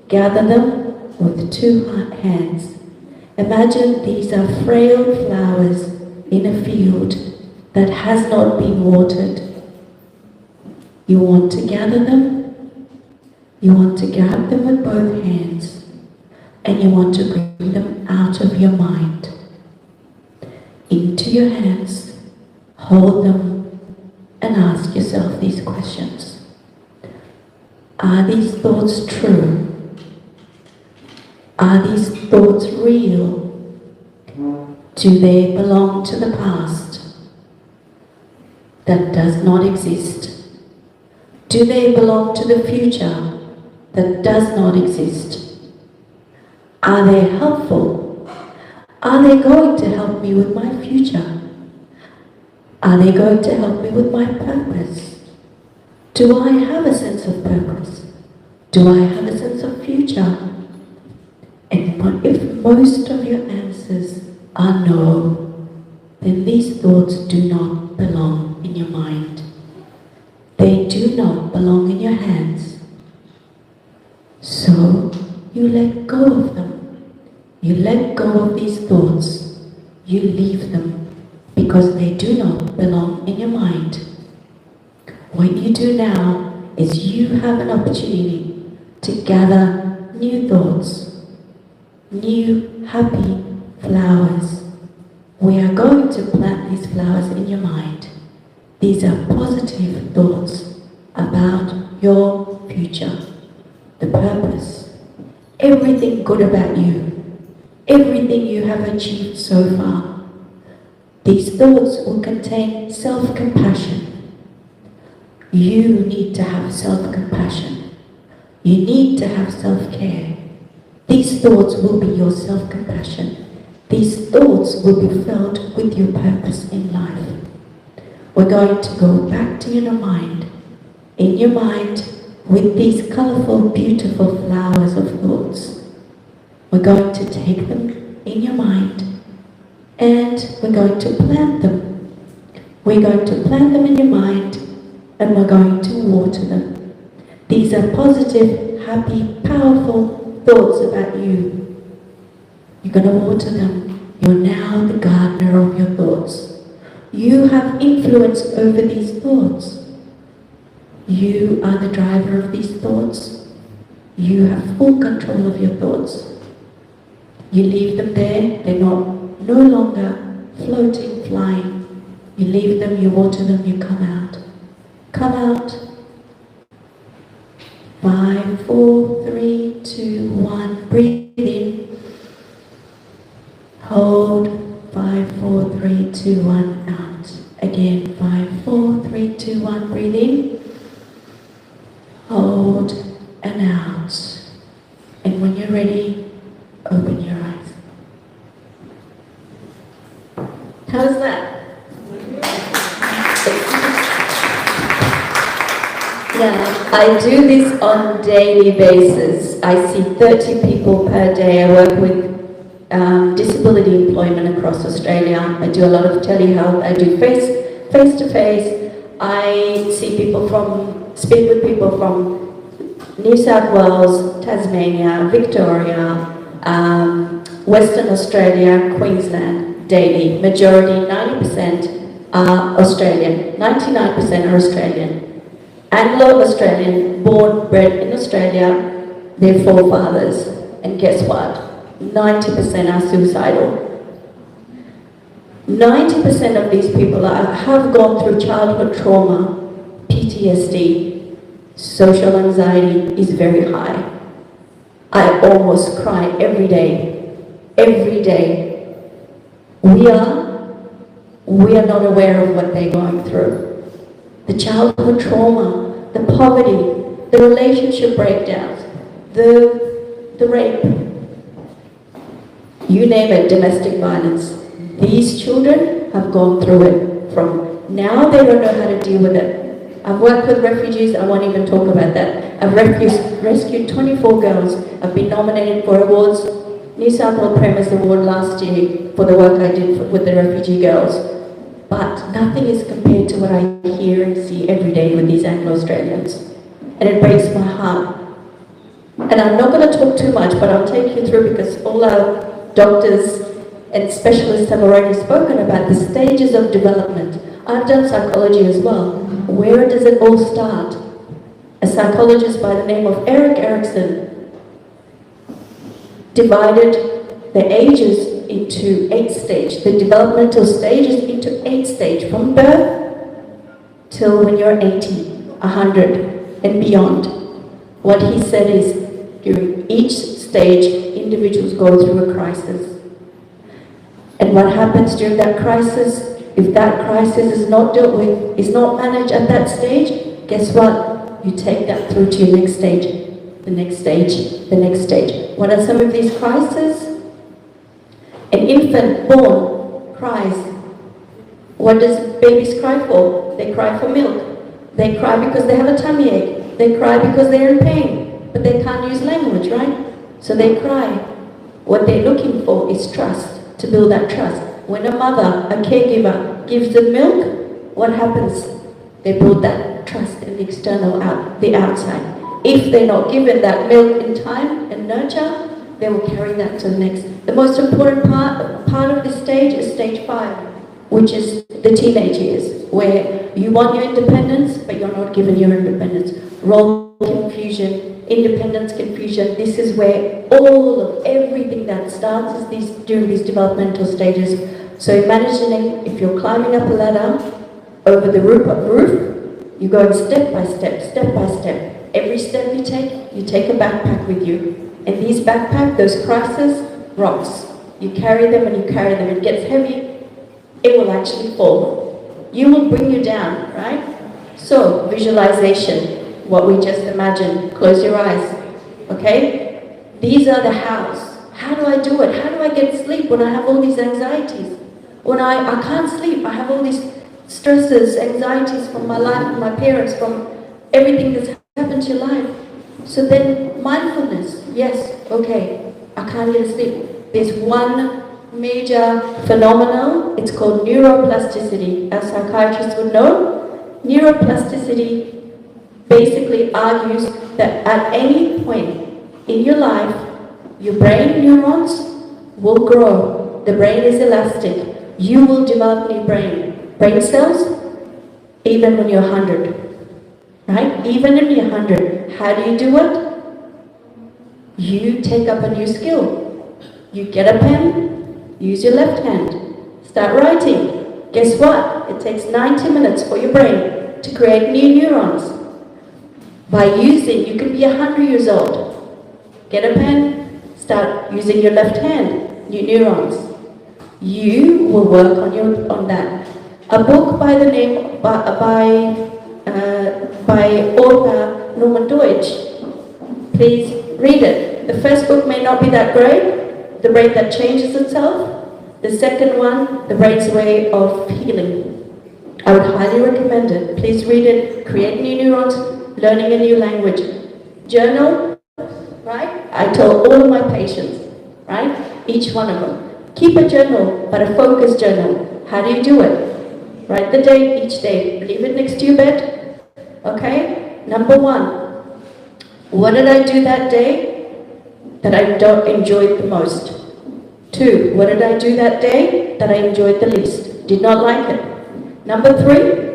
Speaker 17: Gather them with two hands. Imagine these are frail flowers in a field that has not been watered. You want to gather them. You want to grab them with both hands. And you want to bring them out of your mind. Into your hands. Hold them and ask yourself these questions. Are these thoughts true? Are these thoughts real? Do they belong to the past that does not exist? Do they belong to the future that does not exist? Are they helpful? Are they going to help me with my future? Are they going to help me with my purpose? Do I have a sense of purpose? Do I have a sense of future? And if most of your answers are no, then these thoughts do not belong in your mind. They do not belong in your hands. So you let go of them. You let go of these thoughts. You leave them because they do not belong in your mind. What you do now is you have an opportunity to gather new thoughts. New, happy flowers. We are going to plant these flowers in your mind. These are positive thoughts about your future, the purpose, everything good about you, everything you have achieved so far. These thoughts will contain self-compassion. You need to have self-compassion. You need to have self-care. These thoughts will be your self-compassion. These thoughts will be filled with your purpose in life. We're going to go back to your mind. In your mind, with these colorful, beautiful flowers of thoughts. We're going to take them in your mind and we're going to plant them. We're going to plant them in your mind and we're going to water them. These are positive, happy, powerful thoughts about you. You're going to water them. You're now the gardener of your thoughts. You have influence over these thoughts.
Speaker 18: You are the driver of these thoughts. You have full control of your thoughts. You leave them there, they're no longer floating, flying. You leave them, you water them, you come out. Come out. 5, 4, 3, 2, 1. Breathe in. Hold. 5, 4, 3, 2, 1. Out. Again. 5, 4, 3, 2, 1. Breathe in. Hold and out. And when you're ready, open your eyes. How's that? Yeah, I do this on a daily basis. I see 30 people per day. I work with disability employment across Australia. I do a lot of telehealth. I do face-to-face. I see people speak with people from New South Wales, Tasmania, Victoria, Western Australia, Queensland, daily. Majority, 90% are Australian, 99% are Australian. Anglo-Australian, born, bred in Australia, their forefathers. And guess what? 90% are suicidal. 90% of these people have gone through childhood trauma, PTSD. Social anxiety is very high. I almost cry every day. Every day. We are not aware of what they're going through. The childhood trauma, the poverty, the relationship breakdowns, the rape, you name it, domestic violence. These children have gone through it. From now they don't know how to deal with it. I've worked with refugees, I won't even talk about that. I've rescued 24 girls. I've been nominated for awards, New South Wales Premier's Award last year for the work I did with the refugee girls. But nothing is compared to what I hear and see every day with these Anglo-Australians. And it breaks my heart. And I'm not going to talk too much, but I'll take you through because all our doctors and specialists have already spoken about the stages of development. I've done psychology as well. Where does it all start? A psychologist by the name of Erik Erikson divided the ages into 8 stages, the developmental stages into 8 stages, from birth till when you're 80, 100 and beyond. What he said is, during each stage, individuals go through a crisis. And what happens during that crisis, if that crisis is not dealt with, is not managed at that stage, guess what? You take that through to your next stage, the next stage, the next stage. What are some of these crises? An infant born cries. What does babies cry for? They cry for milk. They cry because they have a tummy ache. They cry because they're in pain, but they can't use language, right? So they cry. What they're looking for is trust, to build that trust. When a mother, a caregiver, gives them milk, what happens? They build that trust in the external, the outside. If they're not given that milk in time and nurture, they will carry that to the next. The most important part of this stage is stage 5, which is the teenage years, where you want your independence, but you're not given your independence. Role confusion, independence confusion. This is where all of everything that starts is during these developmental stages. So imagine if you're climbing up a ladder over the roof, you go step by step, step by step. Every step you take a backpack with you. And these backpack, those crises, rocks. You carry them and you carry them. It gets heavy, it will actually fall. You will bring you down, right? So, visualization, what we just imagined. Close your eyes, okay? These are the hows. How do I do it? How do I get sleep when I have all these anxieties? When I can't sleep, I have all these stresses, anxieties from my life, from my parents, from everything that's happened to your life. So then, mindfulness, yes, okay, I can't get sleep. There's one major phenomenon, it's called neuroplasticity. As psychiatrists would know, neuroplasticity basically argues that at any point in your life, your brain neurons will grow. The brain is elastic. You will develop new brain cells even when you're 100. right? Even if you're 100, how do you do it? You take up a new skill. You get a pen, use your left hand, start writing. Guess what? It takes 90 minutes for your brain to create new neurons. By using, you could be 100 years old. Get a pen, start using your left hand, new neurons. You will work on that. A book by the name by author Norman Deutsch. Please read it. The first book may not be that great, The Brain That Changes Itself. The second one, The Brain's Way of Healing. I would highly recommend it. Please read it. Create new neurons, learning a new language. Journal, right? I tell all of my patients, right? Each one of them. Keep a journal, but a focused journal. How do you do it? Write the date each day. Leave it next to your bed. Okay? Number 1. What did I do that day that I don't enjoy the most? 2. What did I do that day that I enjoyed the least? Did not like it. Number 3.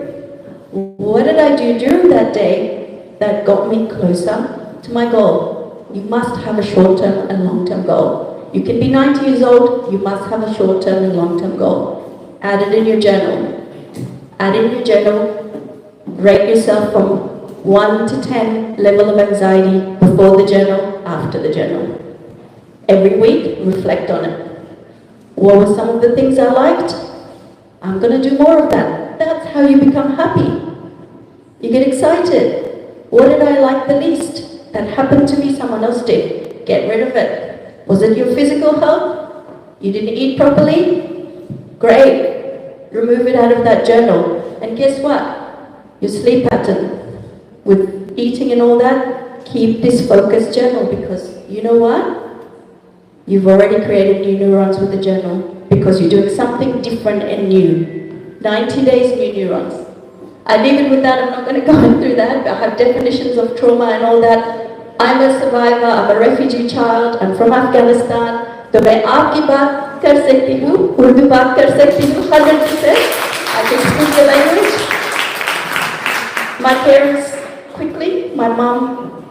Speaker 18: What did I do during that day that got me closer to my goal? You must have a short-term and long-term goal. You can be 90 years old, you must have a short-term and long-term goal. Add it in your journal. Add in your journal, rate yourself from 1 to 10 level of anxiety before the journal, after the journal. Every week, reflect on it. What were some of the things I liked? I'm going to do more of that. That's how you become happy. You get excited. What did I like the least? That happened to me, someone else did. Get rid of it. Was it your physical health? You didn't eat properly? Great. Remove it out of that journal. And guess what? Your sleep pattern. With eating and all that, keep this focused journal, because you know what? You've already created new neurons with the journal because you're doing something different and new. 90 days, new neurons. I leave it with that. I'm not going to go through that. I have definitions of trauma and all that. I'm a survivor. I'm a refugee child. I'm from Afghanistan. तो मैं आपकी बात कर सकती हूँ, उर्दू बात कर सकती हूँ 100%. I can speak the language. My parents, quickly, my mom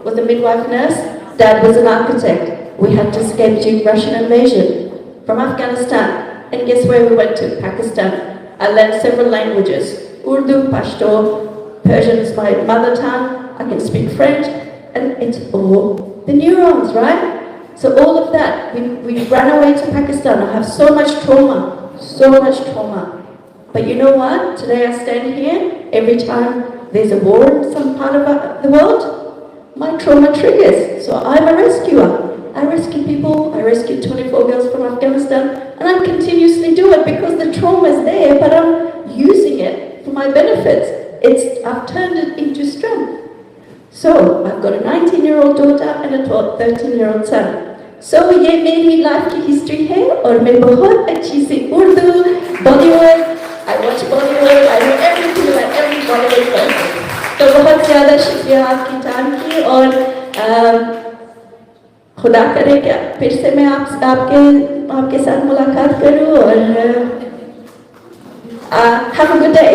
Speaker 18: was a midwife nurse, dad was an architect. We had to escape during Russian invasion from Afghanistan. And guess where we went to? Pakistan. I learned several languages. Urdu, Pashto, Persian is my mother tongue. I can speak French. And it's all the neurons, right? So all of that, we ran away to Pakistan. I have so much trauma. But you know what? Today I stand here, every time there's a war in some part of the world, my trauma triggers. So I'm a rescuer. I rescue people. I rescued 24 girls from Afghanistan, and I continuously do it because the trauma is there, but I'm using it for my benefits. I've turned it into strength. So I've got a 19-year-old daughter and a 13-year-old son. So ये मेरी life की history है और मैं बहुत अच्छी सी Urdu, Bollywood, I watch Bollywood, I know everything about every Bollywood person. तो बहुत ज़्यादा शुक्रिया आपकी टाइम की और खुदा करे क्या फिर से मैं आपके साथ मुलाकात करूँ और have a good day.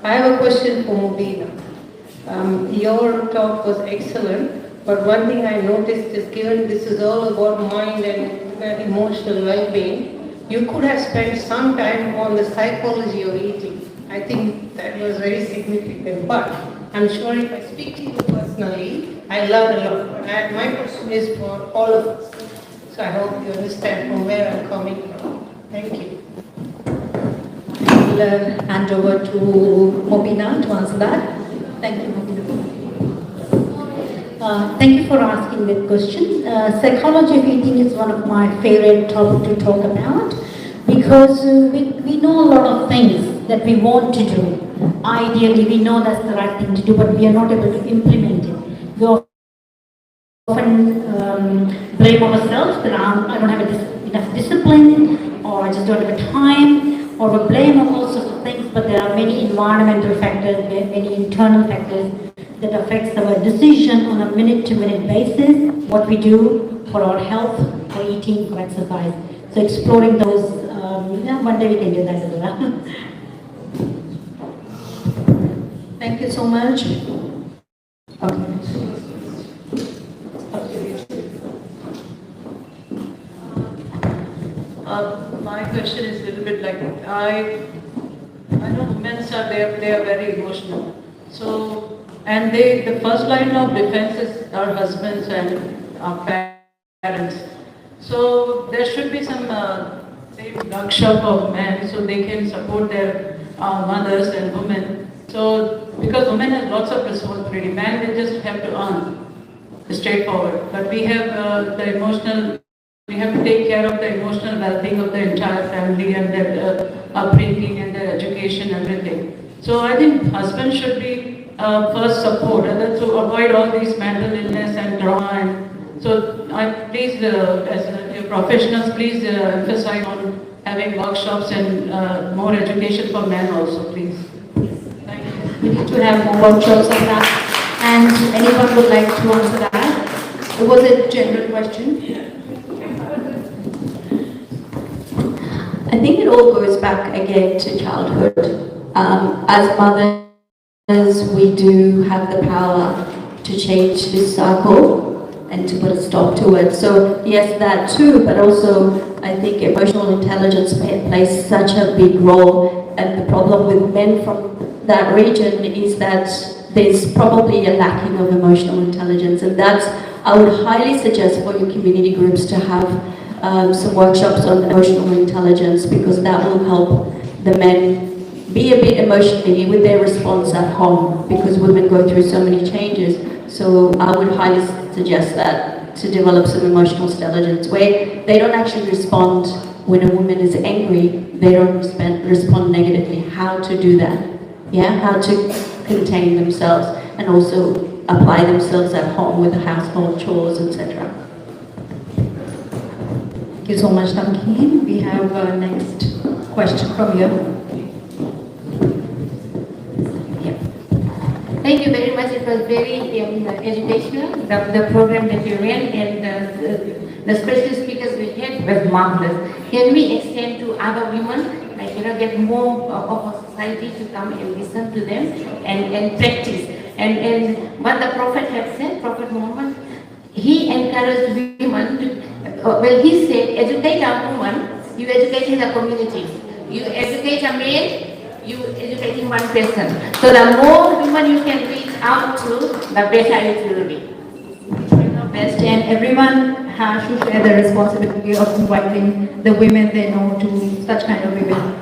Speaker 19: I have a question for Mubina. Your talk was excellent, but one thing I noticed is, given this is all about mind and emotional well-being, you could have spent some time on the psychology of eating. I think that was very significant, but I'm sure if I speak to you personally, I learned a lot. My question is for all of us, so I hope you understand from where I'm coming from. Thank you.
Speaker 3: I'll hand over to Mubina to answer that. Thank you, Mubina.
Speaker 11: Thank you for asking that question. Psychology of eating is one of my favorite topics to talk about because we know a lot of things that we want to do. Ideally, we know that's the right thing to do, but we are not able to implement it. We often blame ourselves that I don't have enough discipline, or I just don't have the time, or we blame all sorts of things, but there are many environmental factors, many internal factors that affects our decision on a minute-to-minute basis, what we do for our health, for eating, for exercise. So exploring those, one day we can do that as well.
Speaker 18: Thank you so much. Okay.
Speaker 20: My question is a little bit like, I know women are there, they are very emotional. So, and the first line of defense is our husbands and our parents. So there should be some say workshop of men so they can support their mothers and women. So because women have lots of responsibility, men they just have to earn, straightforward. But we have the emotional. We have to take care of the emotional well-being of the entire family and their upbringing and their education and everything. So I think husbands should be first support and to avoid all these mental illness and trauma. And so I please, as professionals, please emphasize on having workshops and more education for men also, please. Thank you.
Speaker 11: We need to have more workshops on that. And anyone would like to answer that? It was a general question.
Speaker 18: I think it all goes back again to childhood. As mothers, we do have the power to change this cycle and to put a stop to it. So yes, that too, but also I think emotional intelligence plays such a big role. And the problem with men from that region is that there's probably a lacking of emotional intelligence. And that's, I would highly suggest for your community groups to have some workshops on emotional intelligence, because that will help the men be a bit emotionally with their response at home, because women go through so many changes. So I would highly suggest that, to develop some emotional intelligence where they don't actually respond when a woman is angry, they don't respond negatively. How to do that, yeah, how to contain themselves and also apply themselves at home with the household chores, etc.
Speaker 11: Thank you so much, Tamkeen. We have a next question from you.
Speaker 21: Thank you very much. It was very educational, the program that you ran, and the special speakers we had was marvelous. Can we extend to other women, like, get more of a society to come and listen to them and practice? And what the Prophet had said, Prophet Muhammad, he encouraged women to, he said, educate a woman, you educating the community. You educate a man, you educating one person. So the more women you can reach out to, the better it will be.
Speaker 11: Best, and everyone has to share the responsibility of inviting the women they know to such kind of event.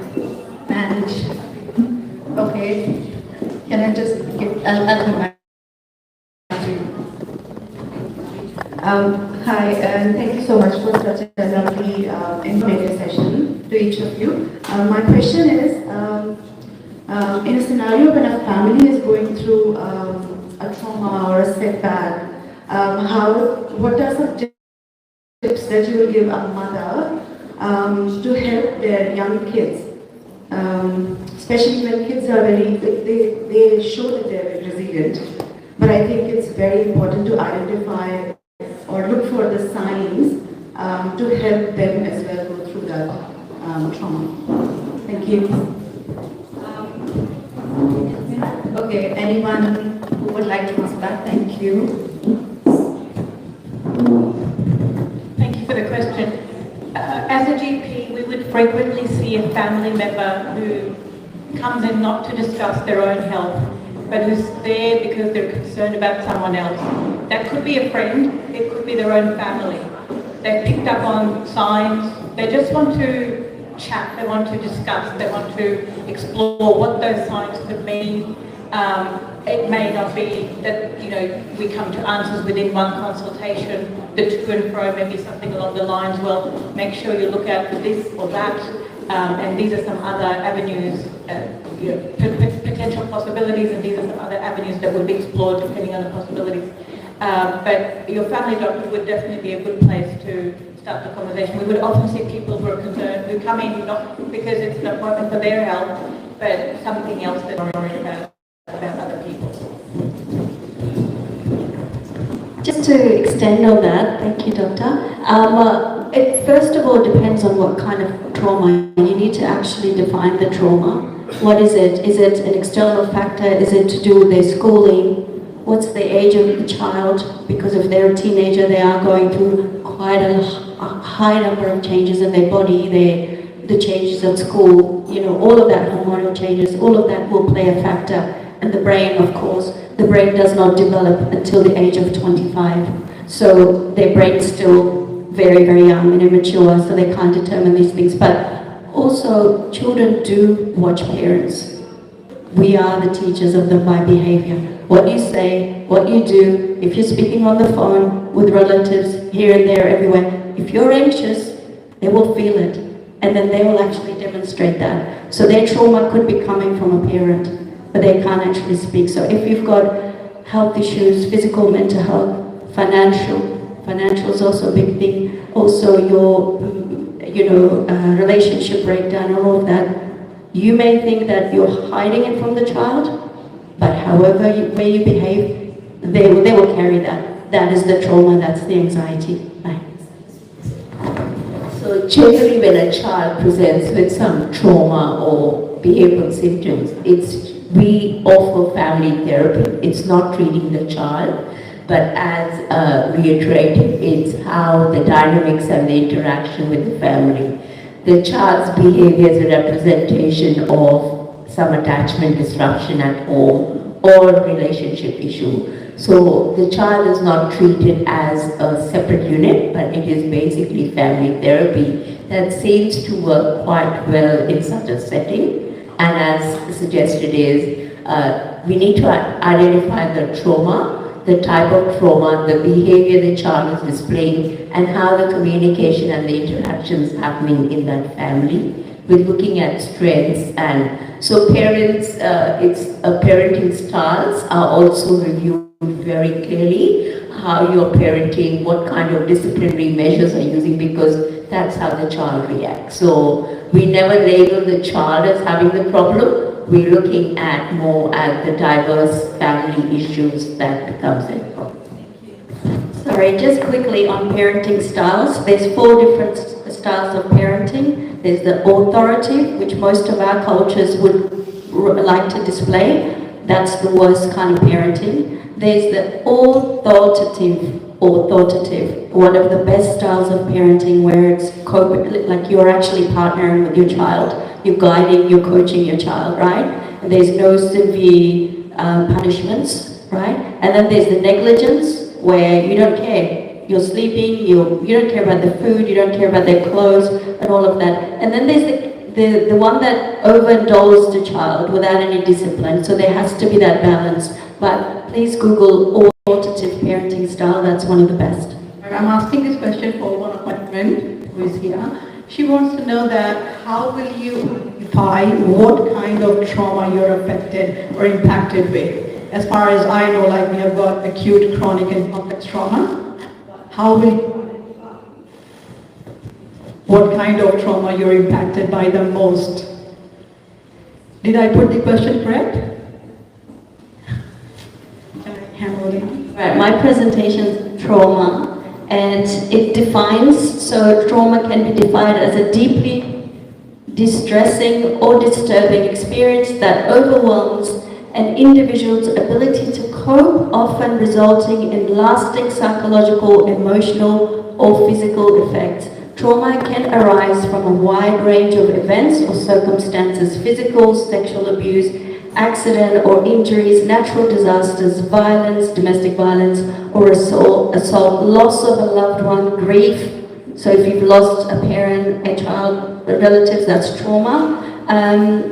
Speaker 11: And okay, can I just give? I'll come back to you. Hi, and thank you so much for such a lovely informative session to each of you. My question is, in a scenario when a family is going through a trauma or a setback, what are some tips that you will give a mother to help their young kids, especially when kids are they show that they're very resilient, but I think it's very important to identify or look for the signs to help them as well go through that trauma. Thank you. Okay, anyone who would like to answer that? Thank you.
Speaker 14: Thank you for the question. As a GP, we would frequently see a family member who comes in not to discuss their own health, but who's there because they're concerned about someone else. That could be a friend, it could be their own family. They've picked up on signs, they just want to chat, they want to discuss, they want to explore what those signs could mean. It may not be that, we come to answers within one consultation. The to and fro may be something along the lines, well, make sure you look out for this or that, and these are some other avenues, potential possibilities, and these are some other avenues that would be explored depending on the possibilities. But your family doctor would definitely be a good place to start the conversation. We would often see people who are concerned, who come in not because it's an appointment for their health, but something else that they're worried about other people.
Speaker 18: Just to extend on that, thank you, Doctor. It first of all depends on what kind of trauma. You need to actually define the trauma. What is it? Is it an external factor? Is it to do with their schooling? What's the age of the child? Because if they're a teenager, they are going through quite a high number of changes in their body, the changes at school, you know, all of that hormonal changes, all of that will play a factor. And the brain, of course, the brain does not develop until the age of 25. So their brain's still very, very young and immature, so they can't determine these things. But also, children do watch parents. We are the teachers of them by behavior. What you say, what you do, if you're speaking on the phone with relatives here and there, everywhere, if you're anxious, they will feel it. And then they will actually demonstrate that. So their trauma could be coming from a parent, but they can't actually speak. So if you've got health issues, physical, mental health, financial is also a big thing. Also your, relationship breakdown and all of that. You may think that you're hiding it from the child, but however way you behave, they will carry that. That is the trauma, that's the anxiety. Bye.
Speaker 15: So generally when a child presents with some trauma or behavioral symptoms, we offer family therapy. It's not treating the child, but as reiterated, it's how the dynamics and the interaction with the family. The child's behavior is a representation of some attachment disruption at home or relationship issue. So the child is not treated as a separate unit, but it is basically family therapy that seems to work quite well in such a setting. And as suggested is, we need to identify the trauma, the type of trauma, the behavior the child is displaying, and how the communication and the interactions happening in that family. We're looking at strengths, and so parents, parenting styles are also reviewed very clearly. How you're parenting, what kind of disciplinary measures are using, because that's how the child reacts. So we never label the child as having the problem. We're looking at more at the diverse family issues that becomes a problem.
Speaker 18: Sorry, just quickly on parenting styles. There's 4 different styles of parenting. There's the authoritative, which most of our cultures would like to display. That's the worst kind of parenting. There's the authoritative, one of the best styles of parenting, where it's like you're actually partnering with your child. You're guiding, you're coaching your child, right? And there's no severe punishments, right? And then there's the negligence, where you don't care. You're sleeping, you don't care about the food, you don't care about their clothes, and all of that. And then there's the one that overindulges the child without any discipline. So there has to be that balance. But please Google authoritative parenting style. That's one of the best.
Speaker 13: I'm asking this question for one of my friends who is here. She wants to know that how will you identify what kind of trauma you're affected or impacted with? As far as I know, like we have got acute, chronic and complex trauma. How will you identify what kind of trauma you're impacted by the most? Did I put the question correct?
Speaker 18: Right, my presentation is trauma. And it defines, so trauma can be defined as a deeply distressing or disturbing experience that overwhelms an individual's ability to cope, often resulting in lasting psychological, emotional, or physical effects. Trauma can arise from a wide range of events or circumstances: physical, sexual abuse, accident or injuries, natural disasters, violence, domestic violence, or assault, loss of a loved one, grief. So if you've lost a parent, a child, relatives, that's trauma.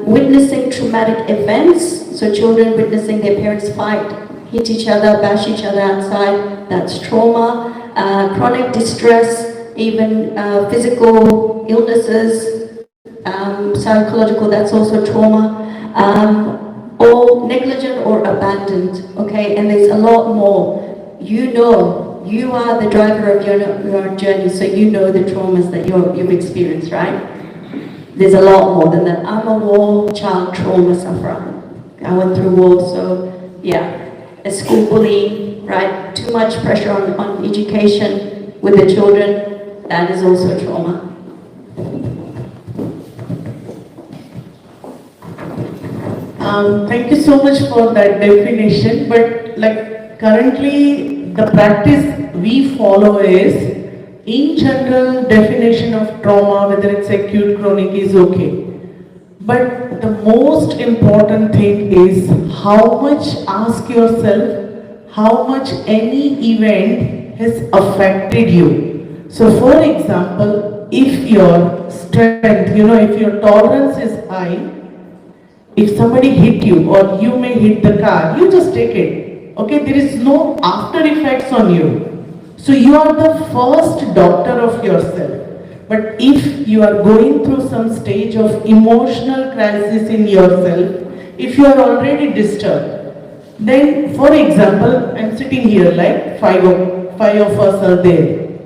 Speaker 18: Witnessing traumatic events, so children witnessing their parents fight, hit each other, bash each other outside, that's trauma. Chronic distress, even physical illnesses, psychological, that's also trauma. Or negligent or abandoned, okay? And there's a lot more. You know, you are the driver of your journey, so you know the traumas that you've experienced, right? There's a lot more than that. I'm a war child trauma sufferer. I went through war, so yeah. A school bullying, right? Too much pressure on education with the children, that is also trauma.
Speaker 12: Thank you so much for that definition, but like currently the practice we follow is, in general, definition of trauma, whether it's acute, chronic, is okay. But the most important thing is how much, ask yourself, how much any event has affected you. So for example, if your strength, if your tolerance is high, if somebody hit you or you may hit the car, you just take it. Okay, there is no after effects on you. So you are the first doctor of yourself. But if you are going through some stage of emotional crisis in yourself, if you are already disturbed, then for example, I'm sitting here like five of us are there.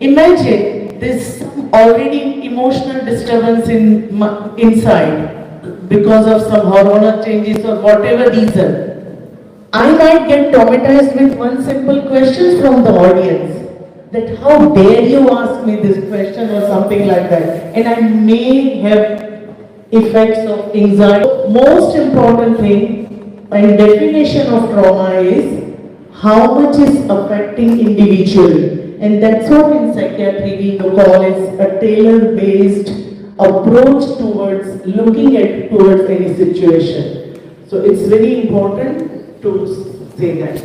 Speaker 12: Imagine this already emotional disturbance inside because of some hormonal changes or whatever reason. I might get traumatized with one simple question from the audience, that how dare you ask me this question or something like that, and I may have effects of anxiety. Most important thing and definition of trauma is how much is affecting individually, and that's what in psychiatry we call is a tailor-based approach towards looking at towards any situation. So it's very important to say that.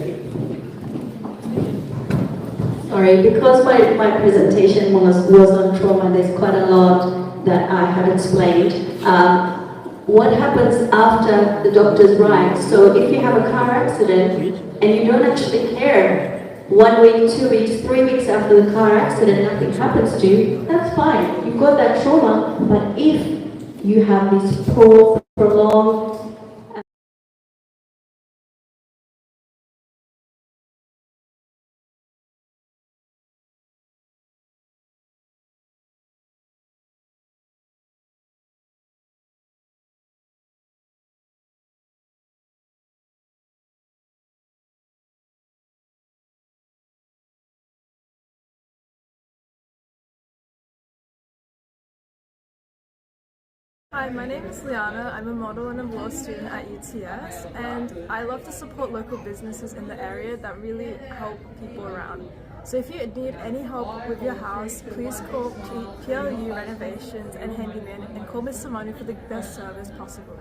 Speaker 18: Sorry, because my presentation was on trauma, there's quite a lot that I have explained. What happens after the doctor's write? So if you have a car accident and you don't actually care, 1 week, 2 weeks, 3 weeks after the car accident, nothing happens to you, that's fine. You've got that trauma. But if you have this prolonged
Speaker 1: Hi, my name is Liana. I'm a model and a law student at UTS, and I love to support local businesses in the area that really help people around. So if you need any help with your house, please call PLU Renovations and Handyman and call Mr. Manu for the best service possible.